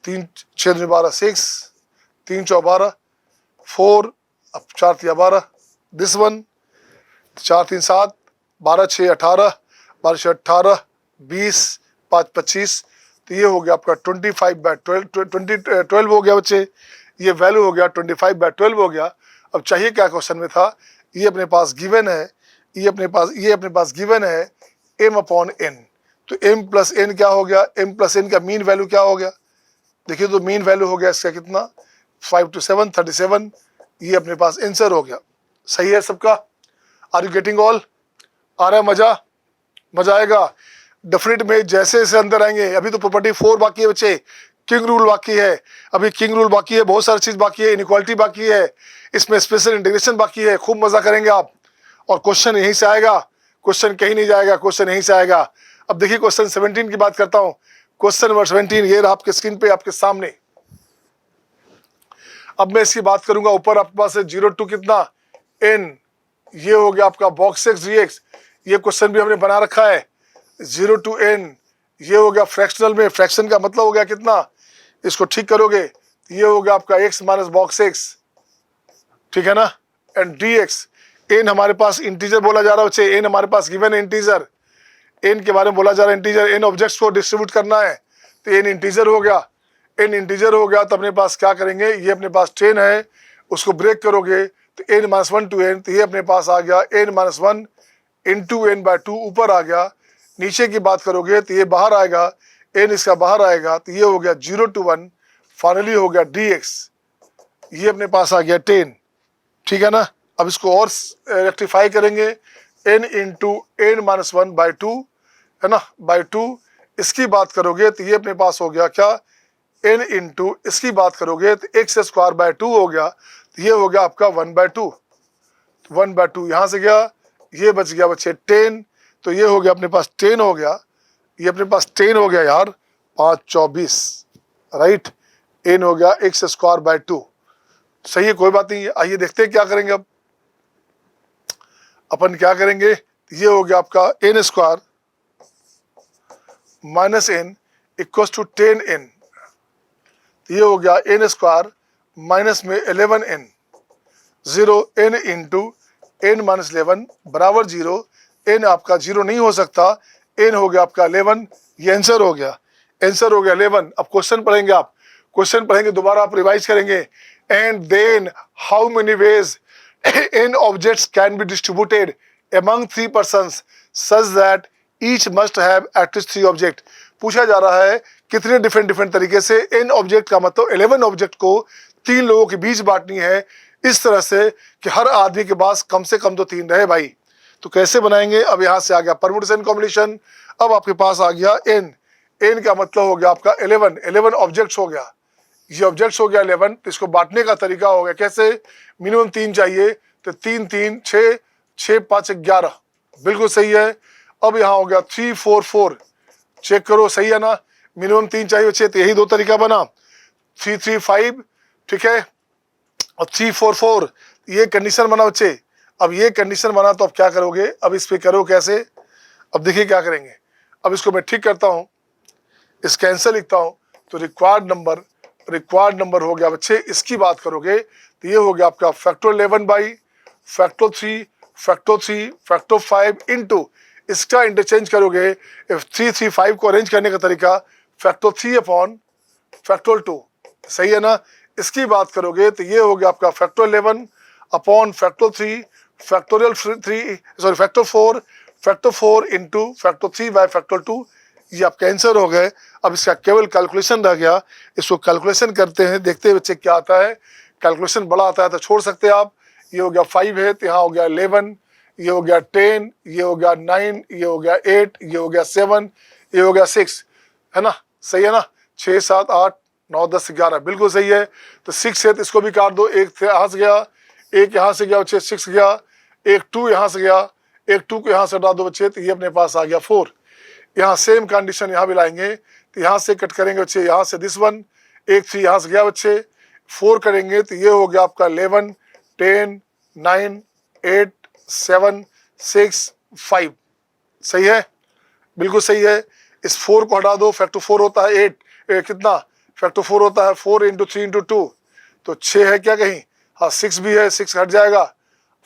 3 × 6 = 12 6, 3 × 4 = 12, 4, अब 4 × 12 दिस वन, 4 × 3 = 7, 12 × 6 = 18, 12 × 6 = 18, 20, 5 × 25, तो ये हो गया आपका 25/12 हो गया बच्चे, ये वैल्यू हो गया 25/12 हो गया। अब चाहिए क्या क्वेश्चन में था, ये अपने पास गिवन है, ये अपने पास गिवन है m/n, तो m + n क्या हो गया, m + n का मीन वैल्यू क्या हो गया, देखिए तो मीन वैल्यू हो गया इसका कितना 5 to 7 37, ये अपने पास आंसर हो गया। सही है सबका, आर यू गेटिंग ऑल, आ रहा है मजा आएगा डेफिनेट में जैसे जैसे अंदर आएंगे। अभी तो प्रॉपर्टी 4 बाकी है बच्चे, किंग रूल बाकी है, अभी किंग रूल बाकी है, बहुत सारी चीज बाकी है, इनइक्वालिटी बाकी है, इसमें स्पेशल इंटीग्रेशन बाकी है, खूब मजा करेंगे आप, और क्वेश्चन यहीं से आएगा, क्वेश्चन कहीं नहीं जाएगा, क्वेश्चन यहीं से आएगा। अब देखिए क्वेश्चन 17 की बात करता हूँ, क्वेश्चन नंबर 17 ये रहा आपके स्क्रीन पे आपके सामने। अब मैं इसकी बात करूंगा, ऊपर आपके पास है 0 टू कितना n, ये हो गया आपका बॉक्स एक्स डी एक्स, ये क्वेश्चन भी हमने बना रखा है। 0 टू n ये हो गया फ्रैक्शनल में, फ्रैक्शन का मतलब हो गया कितना, इसको ठीक करोगे ये हो गया आपका x माइनस बॉक्स एक्स, ठीक है ना, एंड डी एक्स। एन हमारे पास इंटीजर बोला जा रहा है बच्चे, एन हमारे पास गिवन इंटीजर, एन के बारे में बोला जा रहा है इंटीजर, एन ऑब्जेक्ट्स को डिस्ट्रीब्यूट करना है तो एन इंटीजर हो गया। एन इंटीजर हो गया तो अपने पास क्या करेंगे, ये अपने पास 10 है, उसको ब्रेक करोगे तो n माइनस 1 टू n, तो ये अपने पास आ गया n minus 1 into n by 2 ऊपर आ गया। नीचे की बात करोगे तो ये बाहर आएगा, n इसका बाहर आएगा तो ये हो गया 0 टू 1, फाइनली हो गया dx, ये अपने पास आ गया 10, ठीक है ना। अब इसको और रेक्टिफाई करेंगे, n into n minus 1 by 2 है ना, बाई 2, इसकी बात करोगे तो ये अपने पास हो गया क्या, n इंटू इसकी बात करोगे तो एक्स स्क्वायर बाय 2 हो गया, तो ये हो गया आपका 1 बाय 2, 1 बाय 2 यहाँ से गया, ये बच गया बच्चे 10, तो ये हो गया अपने पास 10 हो गया, ये अपने पास 10 हो गया यार, 5 24, राइट, n हो गया एक्स स्क्वायर बाय 2, सही है, कोई बात नहीं है। आइए देखते हैं क्या करेंगे। अब अपन क्या करेंगे, ये हो गया आपका n square minus n equal to 10n, ये हो गया n स्क्वायर माइनस में 11n, 0 n into n minus 11 बराबर 0, n आपका 0 नहीं हो सकता, n हो गया आपका 11, ये आंसर हो गया, आंसर हो गया 11। अब क्वेश्चन पढ़ेंगे, आप क्वेश्चन पढ़ेंगे दोबारा, आप रिवाइज करेंगे। And then how many ways n objects can be distributed among 3 persons such that each must have at least 3 object। पूछा जा रहा है कितने डिफरेंट तरीके से n ऑब्जेक्ट का मतलब 11 ऑब्जेक्ट को 3 लोगों के बीच बांटनी है, इस तरह से कि हर आदमी के पास कम से कम तो 3 रहे भाई। तो कैसे बनाएंगे, अब यहाँ से आ गया परमुटेशन कॉम्बिनेशन, अब आपके पास आ गया n का मतलब हो गया आपका 11 ऑब्जेक्ट्स हो गया, ये ऑब्जेक्ट्स हो गया 11, तो इसको बांटने का तरीका हो गया कैसे, मिनिमम 3 चाहिए तो 3 3 6 6 5 11, बिल्कुल सही है। अब यहाँ हो गया 3 4 4, चेक करो सही है ना, मिनिमम 3 चाहिए बच्चे, तो यही 2 तरीका बना, 3 3 5, ठीक है, और 3 4 4, ये कंडीशन बना बच्चे। अब ये कंडीशन बना तो अब क्या करोगे, अब इस पे करो कैसे, अब देखिए क्या करेंगे। अब इसको मैं ठीक करता हूँ, इसका आंसर लिखता हूँ, तो रिक्वायर्ड नंबर हो गया बच्चे, इसकी बात करोगे तो ये हो गया आपका factor 11 by factor 3 factor 5 into, इसका इंटरचेंज करोगे 3 3 5 को अरेंज करने का तरीका फैक्टर 3 अपॉन फैक्टर 2, सही है ना। इसकी बात करोगे तो ये हो गया आपका factor 11 upon factor 3 factorial 3 sorry factor 4 into factor 3 by factor 2, ये आपका आंसर हो गए। अब इसका केवल कैलकुलेशन रह गया, इसको कैलकुलेशन करते हैं, देखते हैं बच्चे क्या आता है। कैलकुलेशन बड़ा आता है तो छोड़ सकते हैं आप। ये हो गया 5 है तो यहाँ हो गया 11, ये हो गया 10, ये हो गया 9, ये हो गया 8, ये हो गया 7, ये हो गया 6, है ना, सही है ना, 6 7 8 9 10 11, बिल्कुल सही है। तो 6 है तो इसको भी काट दो, एक यहाँ से गया, एक यहाँ से गया बच्चे, 6 गया, एक 2 यहाँ से गया, एक 2 को यहाँ से हटा दो बच्चे, तो ये अपने पास आ गया 4। यहाँ सेम कंडीशन यहाँ भी लाएंगे तो यहाँ से कट करेंगे बच्चे, यहाँ से दिस वन, एक 3 यहाँ से गया बच्चे, 4 करेंगे तो ये हो गया आपका 11 10 9 8 7 6 5, सही है, बिल्कुल सही है। इस 4 को हटा दो, फैक्टर 4 होता है 8, कितना फैक्टर 4 होता है 4 इंटू 3 इंटू 2, तो 6 है क्या कहीं, हाँ 6 भी है, 6 हट जाएगा,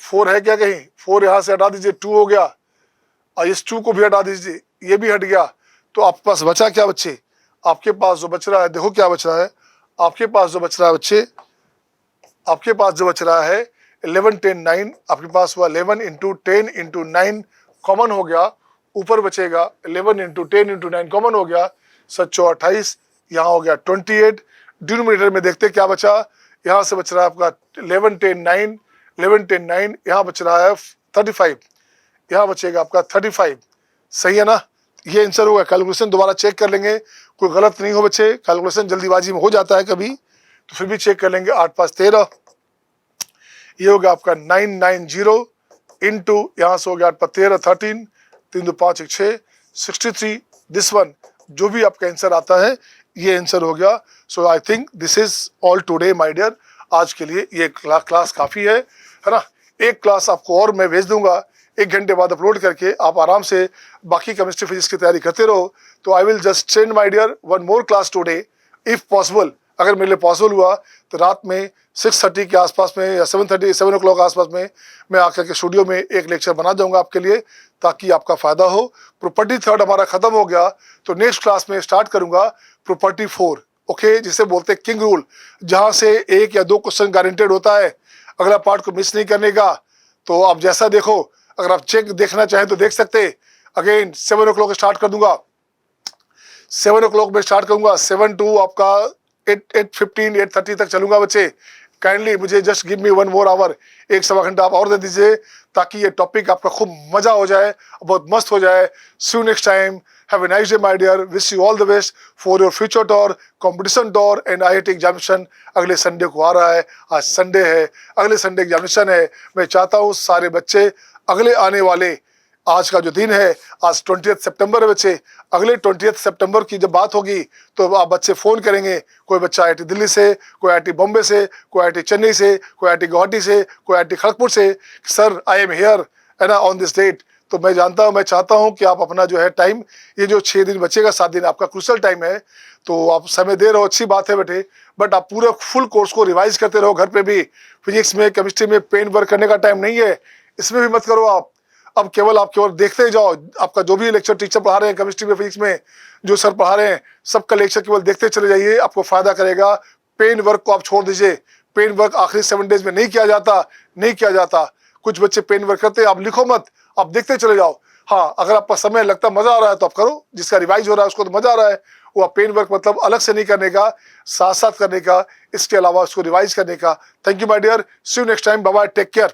4 है क्या कहीं, 4 यहाँ से हटा दीजिए, 2 हो गया, और इस 2 को भी हटा दीजिए, ये भी हट गया। तो आपके पास बचा क्या बच्चे, आपके पास जो बच रहा है, देखो क्या बच रहा है, आपके पास जो बच रहा है बच्चे, आपके पास जो बच रहा है 11 10 9, आपके पास हुआ 11 इंटू 10 इंटू 9 कॉमन हो गया, ऊपर बचेगा 11 इंटू 10 इंटू 9 कॉमन हो गया, 7 28, यहाँ हो गया 28। डिनोमिनेटर में देखते क्या बचा, यहाँ से बच रहा है आपका 11 10 9, 11 10 9, यहाँ बच रहा है 35, यहाँ बचेगा आपका 35, सही है ना। ये आंसर होगा। कैलकुलेशन दोबारा चेक कर लेंगे, कोई गलत नहीं हो बच्चे, कैलकुलेशन जल्दीबाजी में हो जाता है कभी, तो फिर भी चेक कर लेंगे। 8 5 13, ये होगा आपका 990 इंटू यहाँ से हो गया 8 5 13 13, 3 2 5 1 6 63, दिस वन जो भी आपका आंसर आता है ये आंसर हो गया। So I think this is all today my dear. आज के लिए ये क्लास काफ़ी है ना। एक क्लास आपको और मैं भेज दूंगा 1 घंटे बाद अपलोड करके, आप आराम से बाकी केमिस्ट्री फिजिक्स की तैयारी करते रहो। तो I will just send my dear one more class today if possible. अगर मेरे लिए पॉसिबल हुआ तो रात में 6:30 के आसपास में या 7 o'clock आसपास में मैं आकर के स्टूडियो में एक लेक्चर बना दूंगा आपके लिए, ताकि आपका फ़ायदा हो। प्रॉपर्टी 3 हमारा ख़त्म हो गया तो नेक्स्ट क्लास में स्टार्ट करूंगा प्रॉपर्टी 4, ओके, जिसे बोलते हैं किंग रूल, जहाँ से 1 या 2 क्वेश्चन गारंटेड होता है। अगला पार्ट को मिस नहीं करने का। तो आप जैसा देखो, अगर आप चेक देखना चाहें तो देख सकते। अगेन 7 o'clock स्टार्ट कर दूंगा, 7 o'clock में स्टार्ट करूंगा, 7 to आपका 8:15 8:30 तक चलूंगा बच्चे। काइंडली मुझे just give me 1 more hour, 1-1.25 घंटा आप और दे दीजिए, ताकि ये टॉपिक आपका खूब मजा हो जाए, बहुत मस्त हो जाए। See you next time, have a nice day my dear, wish you all the best for your future tour, competition tour and IIT examination. अगले संडे को आ रहा है, आज संडे है, अगले संडे एग्जामिनेशन है। मैं चाहता हूँ सारे बच्चे अगले आने वाले, आज का जो दिन है, आज 20 सितंबर है बच्चे, अगले 20 सितंबर की जब बात होगी तो आप बच्चे फ़ोन करेंगे। कोई बच्चा IIT दिल्ली से, कोई IIT बॉम्बे से, कोई IIT चेन्नई से, कोई IIT गुवाहाटी से, कोई IIT खड़गपुर से, सर आई एम हियर है ना ऑन दिस डेट। तो मैं जानता हूँ, मैं चाहता हूँ कि आप अपना जो है टाइम, ये जो 6 दिन बचेगा, 7 दिन आपका क्रूशल टाइम है, तो आप समय दे रहे हो, अच्छी बात है बेटे। बट आप पूरा फुल कोर्स को रिवाइज करते रहो घर पे भी। फिजिक्स में, केमिस्ट्री में पेन वर्क करने का टाइम नहीं है, इसमें भी मत करो आप। अब आप केवल देखते ही जाओ। आपका जो भी लेक्चर टीचर पढ़ा रहे हैं केमिस्ट्री में, फिजिक्स में जो सर पढ़ा रहे हैं, सबका लेक्चर केवल देखते चले जाइए, आपको फायदा करेगा। पेन वर्क को आप छोड़ दीजिए। पेन वर्क आखिरी 7 डेज में नहीं किया जाता। कुछ बच्चे पेन वर्क करते हैं, आप लिखो मत, आप देखते चले जाओ। हाँ, अगर आपका समय लगता मजा आ रहा है तो आप करो, जिसका रिवाइज हो रहा है उसको तो मजा आ रहा है। वो आप पेन वर्क मतलब अलग से नहीं करने का, साथ साथ करने का, इसके अलावा उसको रिवाइज करने का। Thank you my dear, see you next time, bye bye, take care.